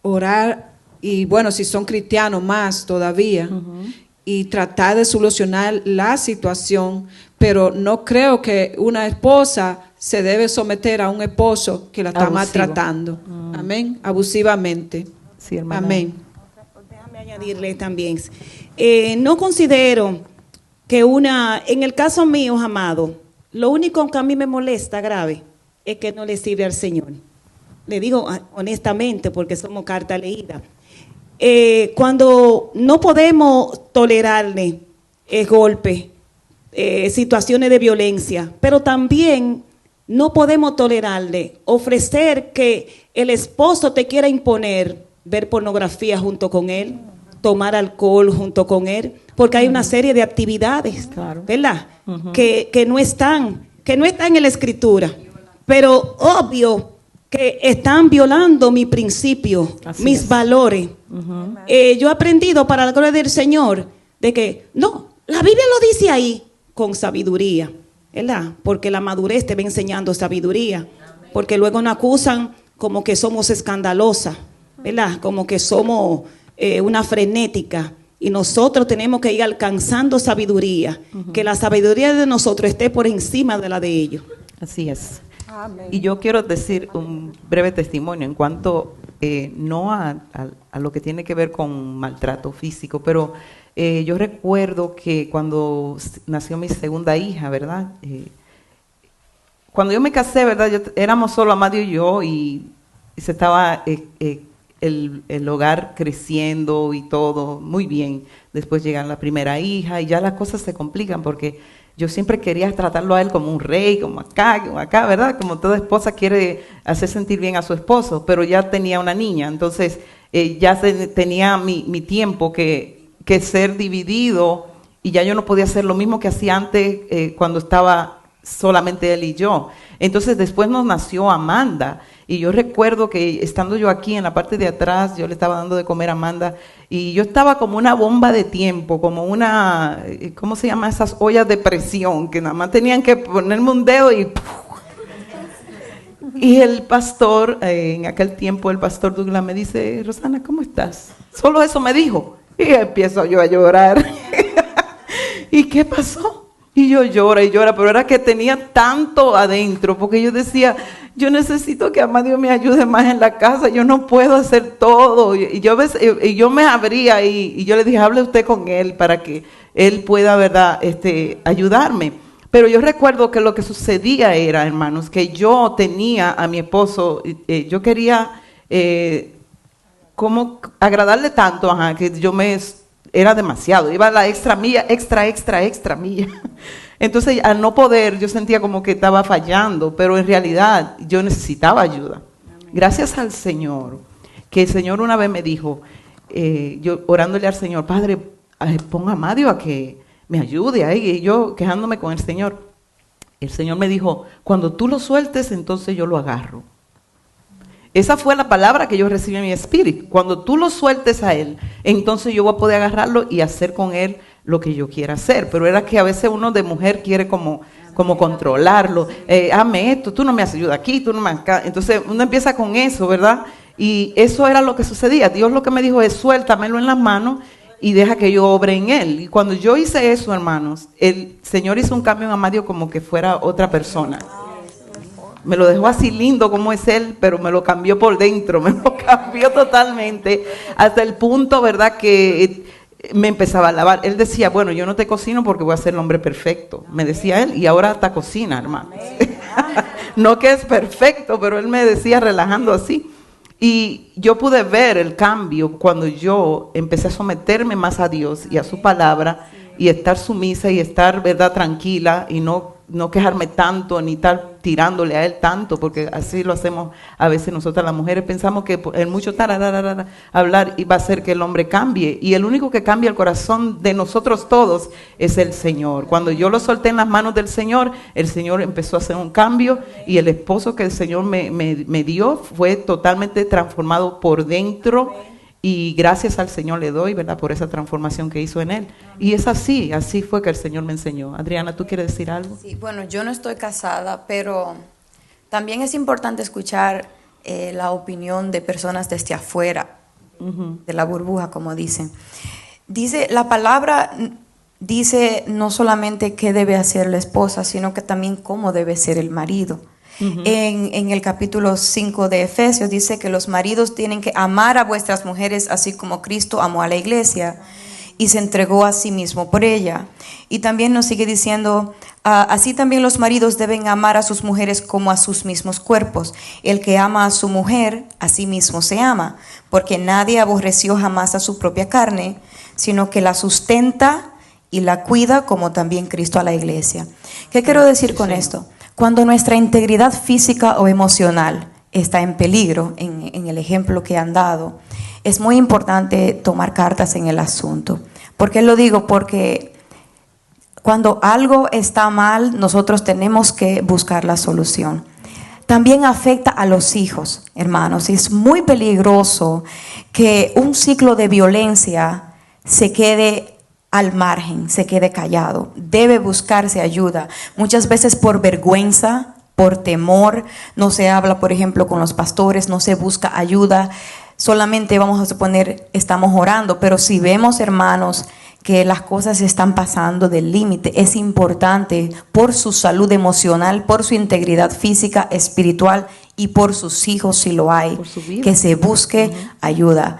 orar, y bueno, si son cristianos más todavía, y tratar de solucionar la situación, pero no creo que una esposa se debe someter a un esposo que la está maltratando. Amén, abusivamente. Sí, hermana. Amén. Déjame añadirle también, no considero que en el caso mío, amado, lo único que a mí me molesta grave es que no le sirve al Señor. Le digo honestamente porque somos carta leída. Cuando no podemos tolerarle golpes, situaciones de violencia, pero también no podemos tolerarle ofrecer que el esposo te quiera imponer ver pornografía junto con él, tomar alcohol junto con él, porque hay una serie de actividades, Claro. ¿verdad? Que no están en la Escritura, pero obvio que están violando mi principio, Así mis es. valores. Yo he aprendido para la gloria del Señor de que, no, la Biblia lo dice ahí con sabiduría, ¿verdad? Porque la madurez te va enseñando sabiduría, porque luego nos acusan como que somos escandalosas, ¿verdad? Como que somos una frenética. Y nosotros tenemos que ir alcanzando sabiduría, que la sabiduría de nosotros esté por encima de la de ellos. Así es. Amén. Y yo quiero decir un breve testimonio en cuanto, no a lo que tiene que ver con maltrato físico, pero yo recuerdo que cuando nació mi segunda hija, ¿verdad? Cuando yo me casé, ¿verdad? Éramos solo Amadio y yo, y se estaba el hogar creciendo y todo muy bien. Después llega la primera hija y ya las cosas se complican porque yo siempre quería tratarlo a él como un rey, como acá, ¿verdad? Como toda esposa quiere hacer sentir bien a su esposo, pero ya tenía una niña, entonces ya tenía mi tiempo que ser dividido y ya yo no podía hacer lo mismo que hacía antes cuando estaba solamente él y yo. Entonces después nos nació Amanda. Y yo recuerdo que estando yo aquí en la parte de atrás, yo le estaba dando de comer a Amanda y yo estaba como una bomba de tiempo, como una, ¿cómo se llama? Esas ollas de presión, que nada más tenían que ponerme un dedo y ¡puf! Y el pastor, en aquel tiempo el pastor Douglas me dice, Rosana, ¿cómo estás? Solo eso me dijo. Y empiezo yo a llorar. ¿Y qué pasó? Y yo llora y llora, pero era que tenía tanto adentro, porque yo decía, yo necesito que Amadio me ayude más en la casa, yo no puedo hacer todo. Y yo me abría y yo le dije, hable usted con él para que él pueda, ¿verdad?, ayudarme. Pero yo recuerdo que lo que sucedía era, hermanos, que yo tenía a mi esposo, yo quería como agradarle tanto, que yo era demasiado, iba a la extra milla, extra milla. Entonces, al no poder, yo sentía como que estaba fallando, pero en realidad yo necesitaba ayuda. Gracias al Señor, que el Señor una vez me dijo, yo orándole al Señor, Padre, pon a Amadio a que me ayude ahí, y yo quejándome con el Señor me dijo, cuando tú lo sueltes, entonces yo lo agarro. Esa fue la palabra que yo recibí en mi espíritu. Cuando tú lo sueltes a él, entonces yo voy a poder agarrarlo y hacer con él lo que yo quiera hacer. Pero era que a veces uno de mujer quiere como controlarlo. Hazme esto, tú no me haces ayuda aquí, tú no me acá. Entonces uno empieza con eso, ¿verdad? Y eso era lo que sucedía. Dios lo que me dijo es, suéltamelo en las manos y deja que yo obre en él. Y cuando yo hice eso, hermanos, el Señor hizo un cambio en Amadio como que fuera otra persona. Me lo dejó así lindo como es él, pero me lo cambió por dentro, me lo cambió totalmente, hasta el punto, ¿verdad?, que me empezaba a lavar. Él decía, bueno, yo no te cocino porque voy a ser el hombre perfecto, me decía él, y ahora hasta cocina, hermanos. No que es perfecto, pero él me decía relajando así. Y yo pude ver el cambio cuando yo empecé a someterme más a Dios y a su palabra, y estar sumisa y estar, ¿verdad?, tranquila y no quejarme tanto ni estar tirándole a él tanto, porque así lo hacemos a veces nosotras las mujeres. Pensamos que el mucho hablar y va a hacer que el hombre cambie, y el único que cambia el corazón de nosotros todos es el Señor. Cuando yo lo solté en las manos del Señor, el Señor empezó a hacer un cambio, y el esposo que el Señor me dio fue totalmente transformado por dentro. Y gracias al Señor le doy, ¿verdad?, por esa transformación que hizo en él. Y es así fue que el Señor me enseñó. Adriana, ¿tú quieres decir algo? Sí, bueno, yo no estoy casada, pero también es importante escuchar la opinión de personas desde afuera, de la burbuja, como dicen. La palabra dice no solamente qué debe hacer la esposa, sino que también cómo debe ser el marido. En el capítulo 5 de Efesios dice que los maridos tienen que amar a vuestras mujeres así como Cristo amó a la iglesia y se entregó a sí mismo por ella. Y también nos sigue diciendo, así también los maridos deben amar a sus mujeres como a sus mismos cuerpos. El que ama a su mujer, a sí mismo se ama, porque nadie aborreció jamás a su propia carne, sino que la sustenta y la cuida, como también Cristo a la iglesia. ¿Qué quiero decir con esto? Cuando nuestra integridad física o emocional está en peligro, en el ejemplo que han dado, es muy importante tomar cartas en el asunto. ¿Por qué lo digo? Porque cuando algo está mal, nosotros tenemos que buscar la solución. También afecta a los hijos, hermanos. Es muy peligroso que un ciclo de violencia se quede al margen, se quede callado. Debe buscarse ayuda. Muchas veces por vergüenza, por temor, no se habla, por ejemplo, con los pastores, no se busca ayuda. Solamente, vamos a suponer, estamos orando, pero si vemos, hermanos, que las cosas están pasando del límite, es importante por su salud emocional, por su integridad física, espiritual y por sus hijos, si lo hay, que se busque ayuda.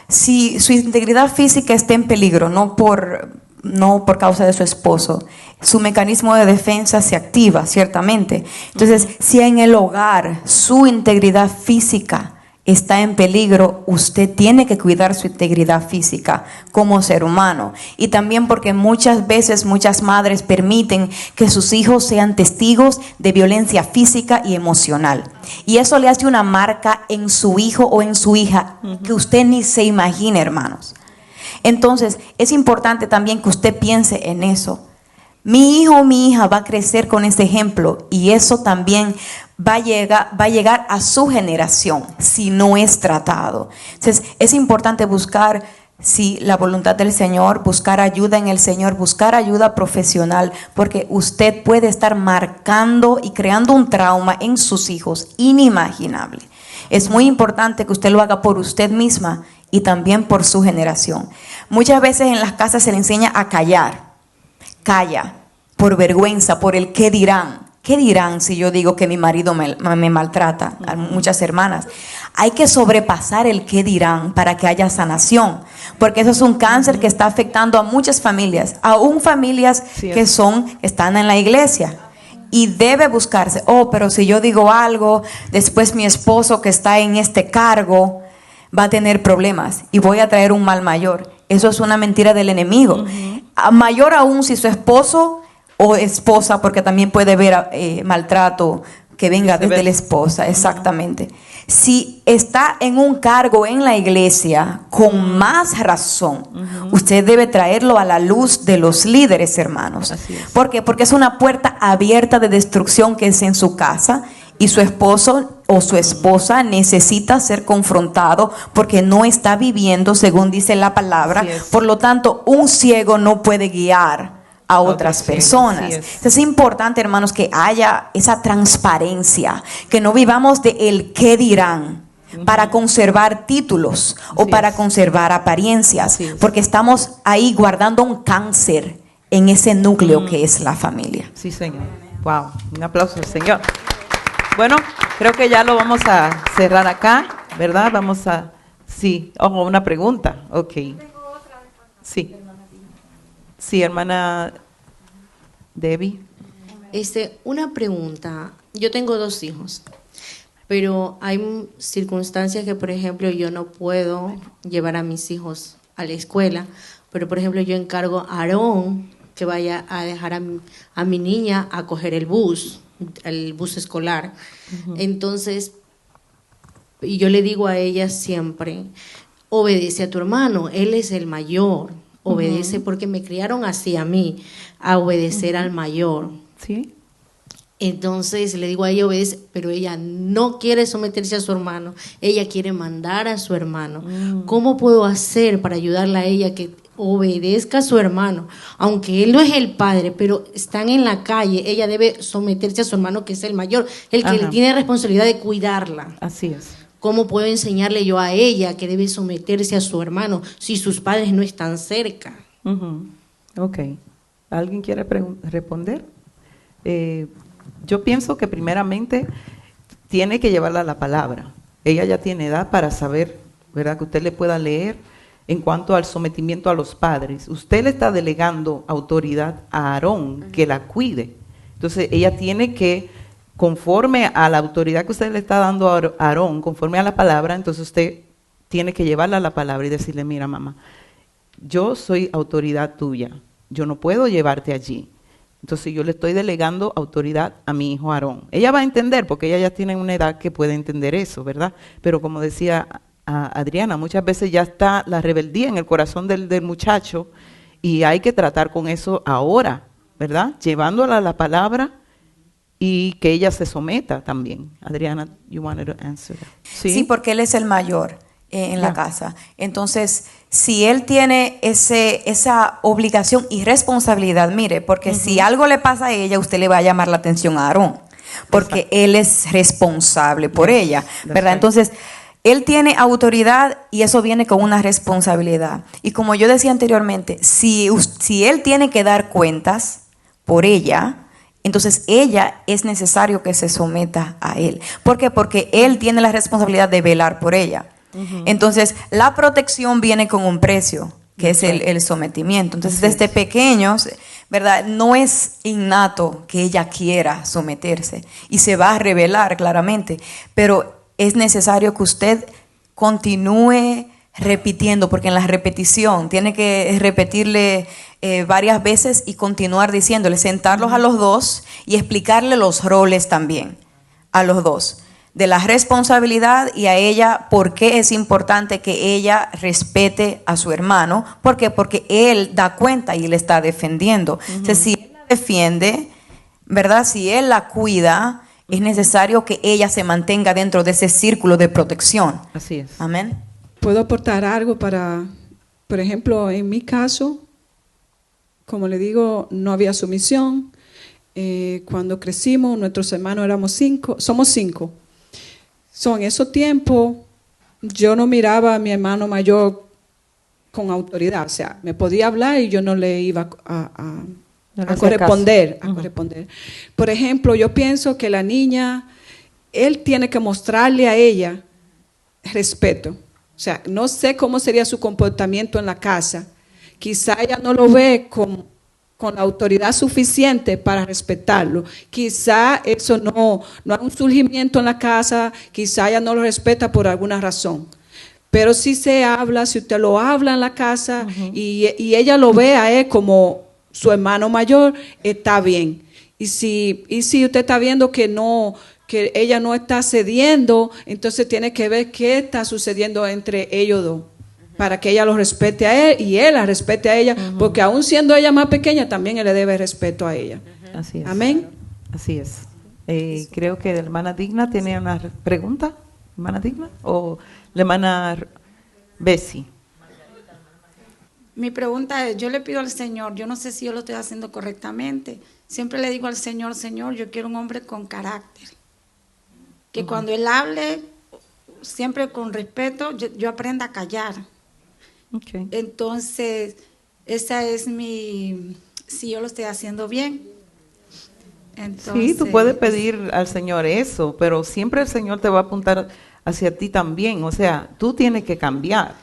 Si su integridad física está en peligro, no por causa de su esposo, su mecanismo de defensa se activa, ciertamente. Entonces, si en el hogar su integridad física está en peligro, usted tiene que cuidar su integridad física como ser humano. Y también porque muchas veces muchas madres permiten que sus hijos sean testigos de violencia física y emocional. Y eso le hace una marca en su hijo o en su hija que usted ni se imagina, hermanos. Entonces, es importante también que usted piense en eso. Mi hijo o mi hija va a crecer con ese ejemplo, y eso también va a llegar a su generación si no es tratado. Entonces, es importante buscar, si la voluntad del Señor, buscar ayuda en el Señor, buscar ayuda profesional, porque usted puede estar marcando y creando un trauma en sus hijos inimaginable. Es muy importante que usted lo haga por usted misma y también por su generación. Muchas veces en las casas se le enseña a callar. Calla, por vergüenza, por el qué dirán. ¿Qué dirán si yo digo que mi marido me maltrata? A muchas hermanas. Hay que sobrepasar el qué dirán para que haya sanación, porque eso es un cáncer que está afectando a muchas familias, aún familias que están en la iglesia. Y debe buscarse, pero si yo digo algo, después mi esposo que está en este cargo va a tener problemas y voy a traer un mal mayor. Eso es una mentira del enemigo. Mayor aún si su esposo o esposa, porque también puede haber maltrato que venga desde la esposa, exactamente. Si está en un cargo en la iglesia, con más razón, usted debe traerlo a la luz de los líderes, hermanos. ¿Por qué? Porque es una puerta abierta de destrucción que es en su casa, y su esposo o su esposa necesita ser confrontado porque no está viviendo según dice la palabra. Por lo tanto, un ciego no puede guiar a otras personas. Entonces, es importante, hermanos, que haya esa transparencia, que no vivamos de el qué dirán para conservar títulos o para conservar apariencias, porque estamos ahí guardando un cáncer en ese núcleo que es la familia. Sí, Señor. Wow, un aplauso al Señor. Bueno, creo que ya lo vamos a cerrar acá, ¿verdad? Vamos a... Sí, una pregunta. Ok. Sí. Sí, hermana Debbie. Una pregunta. Yo tengo 2 hijos, pero hay circunstancias que, por ejemplo, yo no puedo llevar a mis hijos a la escuela pero por ejemplo yo encargo a Aarón que vaya a dejar a mi niña a coger el bus escolar. Entonces, y yo le digo a ella siempre, obedece a tu hermano, él es el mayor, obedece porque me criaron así a mí, a obedecer al mayor. Sí. Entonces le digo a ella obedece, pero ella no quiere someterse a su hermano, ella quiere mandar a su hermano. ¿Cómo puedo hacer para ayudarla a ella que obedezca a su hermano? Aunque él no es el padre, pero están en la calle, ella debe someterse a su hermano que es el mayor, el que tiene responsabilidad de cuidarla. Así es. ¿Cómo puedo enseñarle yo a ella que debe someterse a su hermano si sus padres no están cerca? Ok. ¿Alguien quiere responder? Yo pienso que primeramente tiene que llevarla a la palabra. Ella ya tiene edad para saber, ¿verdad? Que usted le pueda leer en cuanto al sometimiento a los padres. Usted le está delegando autoridad a Aarón que la cuide. Entonces ella tiene que, conforme a la autoridad que usted le está dando a Aarón, conforme a la palabra, entonces usted tiene que llevarla a la palabra y decirle, mira mamá, yo soy autoridad tuya, yo no puedo llevarte allí. Entonces yo le estoy delegando autoridad a mi hijo Aarón. Ella va a entender, porque ella ya tiene una edad que puede entender eso, ¿verdad? Pero como decía Adriana, muchas veces ya está la rebeldía en el corazón del muchacho y hay que tratar con eso ahora, ¿verdad? Llevándola a la palabra y que ella se someta también. Adriana, you wanted to answer that. Sí, porque él es el mayor en la casa. Entonces, si él tiene esa obligación y responsabilidad, mire, porque si algo le pasa a ella, usted le va a llamar la atención a Aarón, porque él es responsable por ella, ¿verdad? Entonces, él tiene autoridad y eso viene con una responsabilidad. Y como yo decía anteriormente, si él tiene que dar cuentas por ella, entonces ella es necesario que se someta a él. ¿Por qué? Porque él tiene la responsabilidad de velar por ella. Entonces, la protección viene con un precio, que es el sometimiento. Entonces, desde pequeños, ¿verdad? No es innato que ella quiera someterse y se va a rebelar claramente, pero es necesario que usted continúe repitiendo, porque en la repetición tiene que repetirle varias veces y continuar diciéndole, sentarlos a los dos y explicarle los roles también a los dos, de la responsabilidad y a ella por qué es importante que ella respete a su hermano. ¿Por qué? Porque él da cuenta y le está defendiendo. Entonces, si él la defiende, ¿verdad? Si él la cuida, es necesario que ella se mantenga dentro de ese círculo de protección. Así es. Amén. ¿Puedo aportar algo para, por ejemplo, en mi caso, como le digo, no había sumisión. Cuando crecimos, nuestros hermanos somos cinco. En esos tiempos, yo no miraba a mi hermano mayor con autoridad, o sea, me podía hablar y yo no le iba a corresponder. Por ejemplo, yo pienso que la niña, él tiene que mostrarle a ella respeto. O sea, no sé cómo sería su comportamiento en la casa. Quizá ella no lo ve con la autoridad suficiente para respetarlo. Quizá eso no hay un surgimiento en la casa, quizá ella no lo respeta por alguna razón. Pero si se habla, si usted lo habla en la casa y ella lo ve a él como su hermano mayor, está bien. Y si usted está viendo que ella no está cediendo, entonces tiene que ver qué está sucediendo entre ellos dos, para que ella lo respete a él y él la respete a ella, porque aún siendo ella más pequeña, también él le debe respeto a ella. Así es. Amén. Así es. Creo que la hermana Digna tiene una pregunta. ¿Hermana Digna? ¿O la hermana Bessie? Mi pregunta es, yo le pido al Señor, yo no sé si yo lo estoy haciendo correctamente, siempre le digo al Señor, Señor, yo quiero un hombre con carácter, que cuando Él hable, siempre con respeto, yo aprenda a callar. Okay. Entonces, esa es si yo lo estoy haciendo bien. Entonces, sí, tú puedes pedir al Señor eso, pero siempre el Señor te va a apuntar hacia ti también. O sea, tú tienes que cambiar.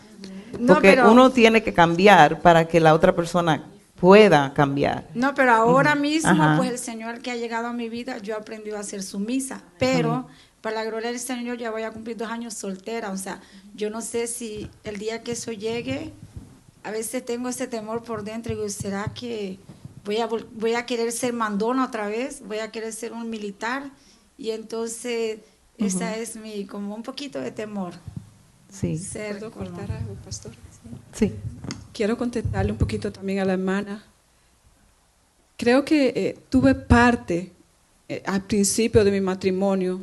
Porque uno tiene que cambiar para que la otra persona pueda cambiar. No, pero ahora mismo, pues el Señor que ha llegado a mi vida, yo he aprendido a ser sumisa, pero para la gloria del Señor ya voy a cumplir 2 años soltera, o sea, yo no sé si el día que eso llegue, a veces tengo ese temor por dentro y digo, ¿será que voy a querer ser mandona otra vez? ¿Voy a querer ser un militar? Y entonces esa es como un poquito de temor. Sí. ¿Puedo cortar algo, pastor? Sí. Quiero contestarle un poquito también a la hermana. Creo que tuve parte al principio de mi matrimonio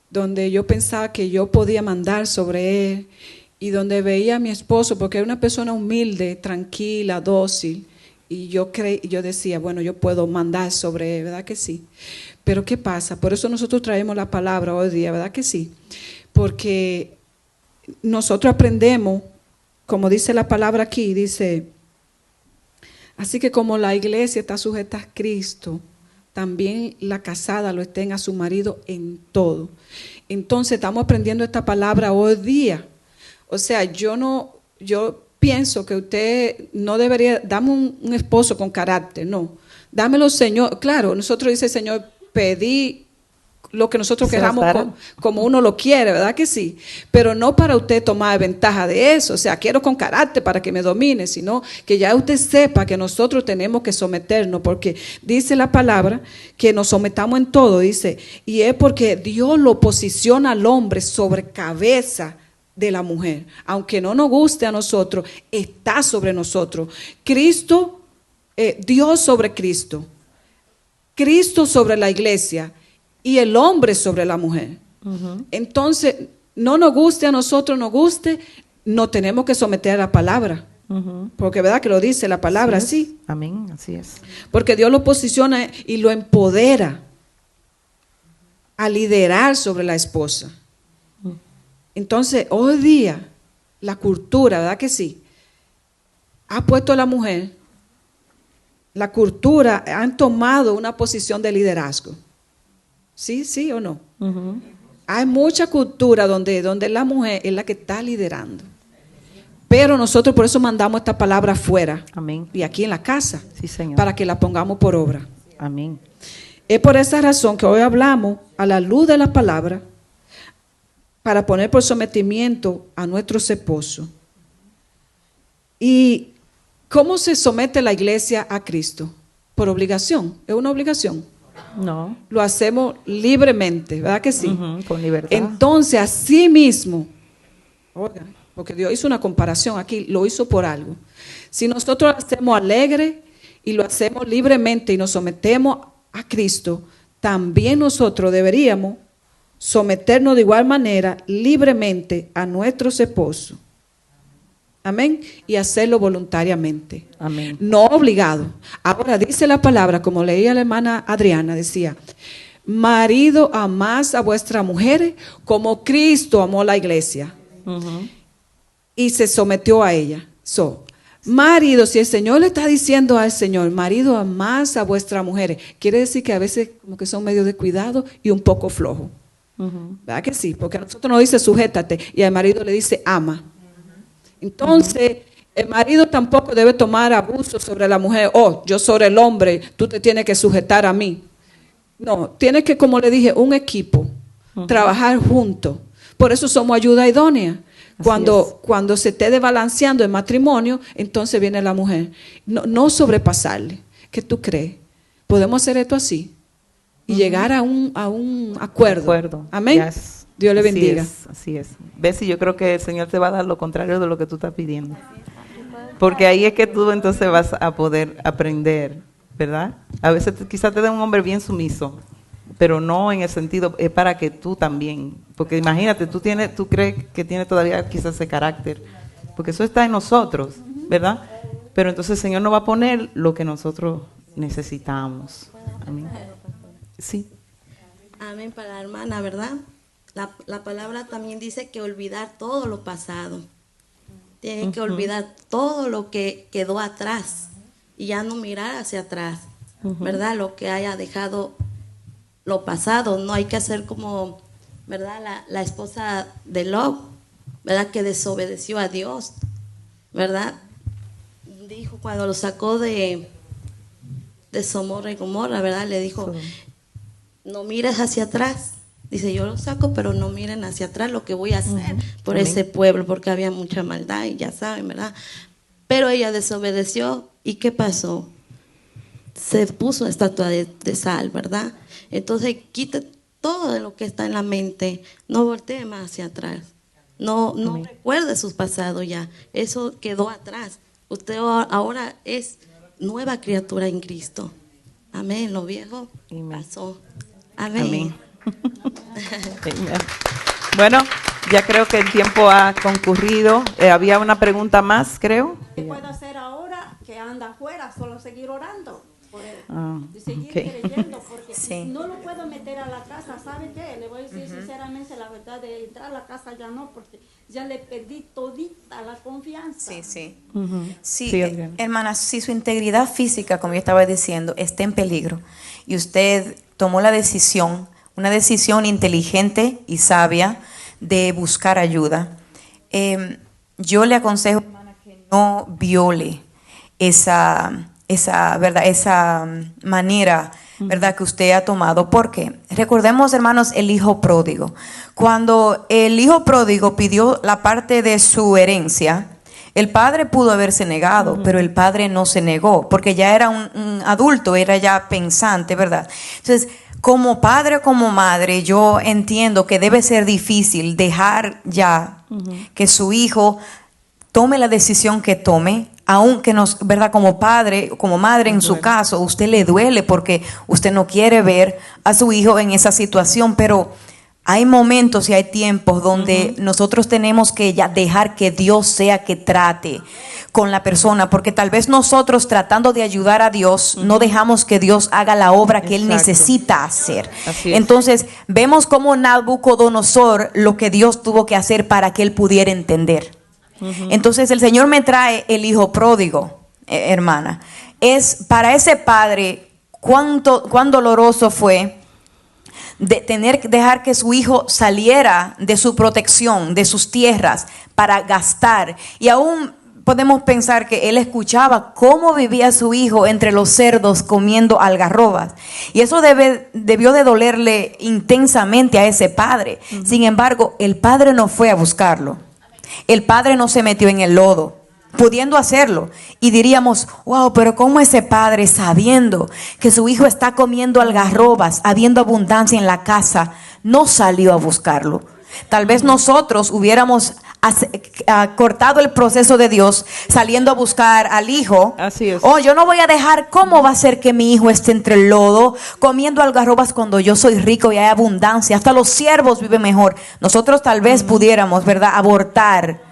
donde yo pensaba que yo podía mandar sobre él y donde veía a mi esposo, porque era una persona humilde, tranquila, dócil, y yo decía, bueno, yo puedo mandar sobre él, ¿verdad que sí? Pero ¿qué pasa? Por eso nosotros traemos la palabra hoy día, ¿verdad que sí? Porque nosotros aprendemos, como dice la palabra aquí, dice, así que como la iglesia está sujeta a Cristo, también la casada lo estén a su marido en todo. Entonces estamos aprendiendo esta palabra hoy día. O sea, yo pienso que usted no debería, dame un esposo con carácter, no. Dámelo, Señor. Claro, nosotros dice, Señor, pedí lo que nosotros queramos como uno lo quiere, ¿verdad que sí? Pero no para usted tomar ventaja de eso, o sea, quiero con carácter para que me domine, sino que ya usted sepa que nosotros tenemos que someternos, porque dice la palabra que nos sometamos en todo, dice, y es porque Dios lo posiciona al hombre sobre cabeza de la mujer, aunque no nos guste a nosotros, está sobre nosotros. Cristo, Dios sobre Cristo, Cristo sobre la iglesia, y el hombre sobre la mujer. Entonces, no nos guste a nosotros, nos guste, no tenemos que someter a la palabra. Porque verdad que lo dice la palabra, así. Amén, así es. Porque Dios lo posiciona y lo empodera a liderar sobre la esposa. Entonces, hoy día, la cultura, ¿verdad que sí? Ha puesto a la mujer, la cultura han tomado una posición de liderazgo. ¿Sí, sí o no? Hay mucha cultura donde la mujer es la que está liderando. Pero nosotros por eso mandamos esta palabra afuera. Amén. Y aquí en la casa. Sí, Señor. Para que la pongamos por obra. Amén. Es por esa razón que hoy hablamos a la luz de la palabra para poner por sometimiento a nuestros esposos. ¿Y cómo se somete la iglesia a Cristo? Por obligación. ¿Es una obligación? No. Lo hacemos libremente, ¿verdad que sí? Con libertad. Entonces, así mismo, oiga, porque Dios hizo una comparación aquí, lo hizo por algo. Si nosotros lo hacemos alegre y lo hacemos libremente y nos sometemos a Cristo, también nosotros deberíamos someternos de igual manera libremente a nuestros esposos. Amén. Y hacerlo voluntariamente. Amén. No obligado. Ahora dice la palabra, como leía la hermana Adriana, decía, marido, amad a vuestras mujeres como Cristo amó la iglesia. Y se sometió a ella. Marido, si el Señor le está diciendo al Señor, marido, amad a vuestras mujeres, quiere decir que a veces como que son medio descuidados y un poco flojos. ¿Verdad que sí? Porque a nosotros nos dice sujétate y al marido le dice ama. Entonces, el marido tampoco debe tomar abuso sobre la mujer. Oh, yo sobre el hombre, tú te tienes que sujetar a mí. No, tiene que, como le dije, un equipo, trabajar juntos. Por eso somos ayuda idónea. Cuando se esté desbalanceando el matrimonio, entonces viene la mujer. No sobrepasarle. ¿Qué tú crees? ¿Podemos hacer esto así? Y llegar a un acuerdo. Amén. Yes. Dios le bendiga. Así es. Ves, y yo creo que el Señor te va a dar lo contrario de lo que tú estás pidiendo. Porque ahí es que tú entonces vas a poder aprender, ¿verdad? A veces quizás te dé un hombre bien sumiso, pero no en el sentido, es para que tú también, porque imagínate, tú crees que tiene todavía quizás ese carácter, porque eso está en nosotros, ¿verdad? Pero entonces el Señor nos va a poner lo que nosotros necesitamos. Amén. Sí. Amén para la hermana, ¿verdad? La palabra también dice que olvidar todo lo pasado. Tienen que olvidar todo lo que quedó atrás y ya no mirar hacia atrás, ¿verdad? Lo que haya dejado lo pasado. No hay que hacer como, ¿verdad? La esposa de Lot, ¿verdad? Que desobedeció a Dios, ¿verdad? Dijo cuando lo sacó de Sodoma y Gomorra, ¿verdad? Le dijo, no mires hacia atrás. Dice, yo lo saco, pero no miren hacia atrás lo que voy a hacer por ese pueblo, porque había mucha maldad y ya saben, ¿verdad? Pero ella desobedeció. ¿Y qué pasó? Se puso estatua de sal, ¿verdad? Entonces quite todo de lo que está en la mente. No voltee más hacia atrás. No recuerde sus pasados ya. Eso quedó atrás. Usted ahora es nueva criatura en Cristo. Amén. Lo viejo pasó. Amén. Amén. Bueno, ya creo que el tiempo ha concurrido. Había una pregunta más, creo. ¿Qué puedo hacer ahora que anda afuera? Solo seguir orando por él. Y seguir creyendo, porque no lo puedo meter a la casa. ¿Sabe qué? Le voy a decir sinceramente la verdad, de entrar a la casa ya no, porque ya le perdí todita la confianza. Sí, hermana, si su integridad física, como yo estaba diciendo, está en peligro y usted tomó la decisión, una decisión inteligente y sabia de buscar ayuda, yo le aconsejo, hermana, que no viole esa manera, ¿verdad?, que usted ha tomado. Porque recordemos, hermanos, el hijo pródigo. Cuando el hijo pródigo pidió la parte de su herencia, el padre pudo haberse negado, pero el padre no se negó, porque ya era un adulto, era ya pensante, ¿verdad? Entonces, como padre o como madre, yo entiendo que debe ser difícil dejar ya que su hijo tome la decisión que tome, aunque nos, ¿verdad?, como padre, como madre en su caso, usted le duele porque usted no quiere ver a su hijo en esa situación, pero hay momentos y hay tiempos donde nosotros tenemos que ya dejar que Dios sea que trate con la persona, porque tal vez nosotros, tratando de ayudar a Dios, no dejamos que Dios haga la obra que Él necesita hacer. Entonces vemos como Nabucodonosor, lo que Dios tuvo que hacer para que él pudiera entender. Entonces el Señor me trae el hijo pródigo, hermana. Es para ese padre, cuán doloroso fue de dejar que su hijo saliera de su protección, de sus tierras, para gastar. Y aún podemos pensar que él escuchaba cómo vivía su hijo entre los cerdos comiendo algarrobas. Y eso debió de dolerle intensamente a ese padre. Sin embargo, el padre no fue a buscarlo. El padre no se metió en el lodo, pudiendo hacerlo. Y diríamos, wow, pero ¿cómo ese padre, sabiendo que su hijo está comiendo algarrobas, habiendo abundancia en la casa, no salió a buscarlo? Tal vez nosotros hubiéramos cortado el proceso de Dios saliendo a buscar al hijo. Así es. Oh, yo no voy a dejar, ¿cómo va a ser que mi hijo esté entre el lodo comiendo algarrobas cuando yo soy rico y hay abundancia? Hasta los siervos viven mejor. Nosotros tal vez pudiéramos, ¿verdad?, abortar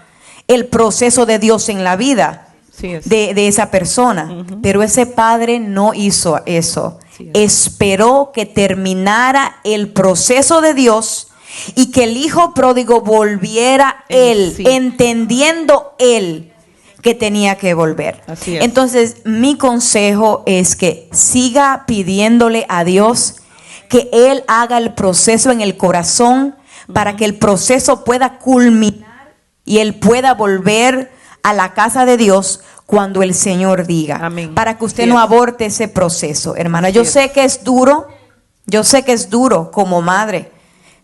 el proceso de Dios en la vida de esa persona. Pero ese padre no hizo eso. Esperó que terminara el proceso de Dios y que el hijo pródigo volviera él, entendiendo él que tenía que volver. Entonces, mi consejo es que siga pidiéndole a Dios que Él haga el proceso en el corazón para que el proceso pueda culminar y Él pueda volver a la casa de Dios cuando el Señor diga. Amén. Para que usted no aborte ese proceso, hermana. Yo sé que es duro, como madre.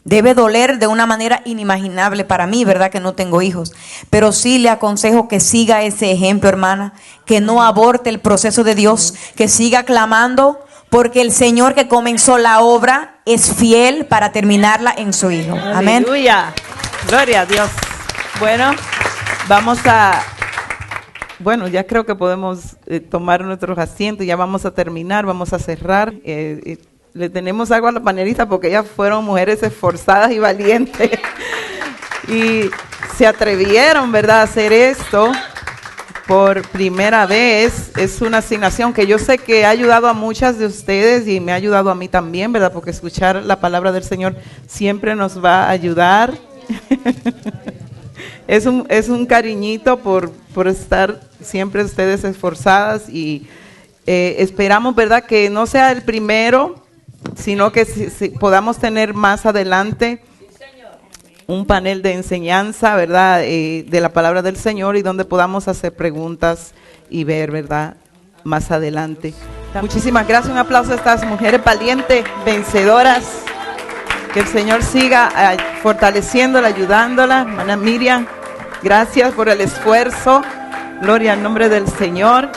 Debe doler de una manera inimaginable para mí, ¿verdad?, que no tengo hijos. Pero sí le aconsejo que siga ese ejemplo, hermana, que no aborte el proceso de Dios, que siga clamando, porque el Señor que comenzó la obra es fiel para terminarla en su Hijo. Amén. Aleluya. Gloria a Dios. Bueno, ya creo que podemos tomar nuestros asientos, ya vamos a terminar, vamos a cerrar. Le tenemos algo a la panelista porque ellas fueron mujeres esforzadas y valientes y se atrevieron, ¿verdad?, a hacer esto por primera vez. Es una asignación que yo sé que ha ayudado a muchas de ustedes y me ha ayudado a mí también, ¿verdad?, porque escuchar la palabra del Señor siempre nos va a ayudar. Es un cariñito por estar siempre ustedes esforzadas y esperamos, ¿verdad?, que no sea el primero, sino que si podamos tener más adelante un panel de enseñanza, ¿verdad?, de la palabra del Señor, y donde podamos hacer preguntas y ver, ¿verdad?, más adelante. Muchísimas gracias, un aplauso a estas mujeres valientes, vencedoras. Que el Señor siga fortaleciéndola, ayudándola. Hermana Miriam, gracias por el esfuerzo Gloria al nombre del Señor.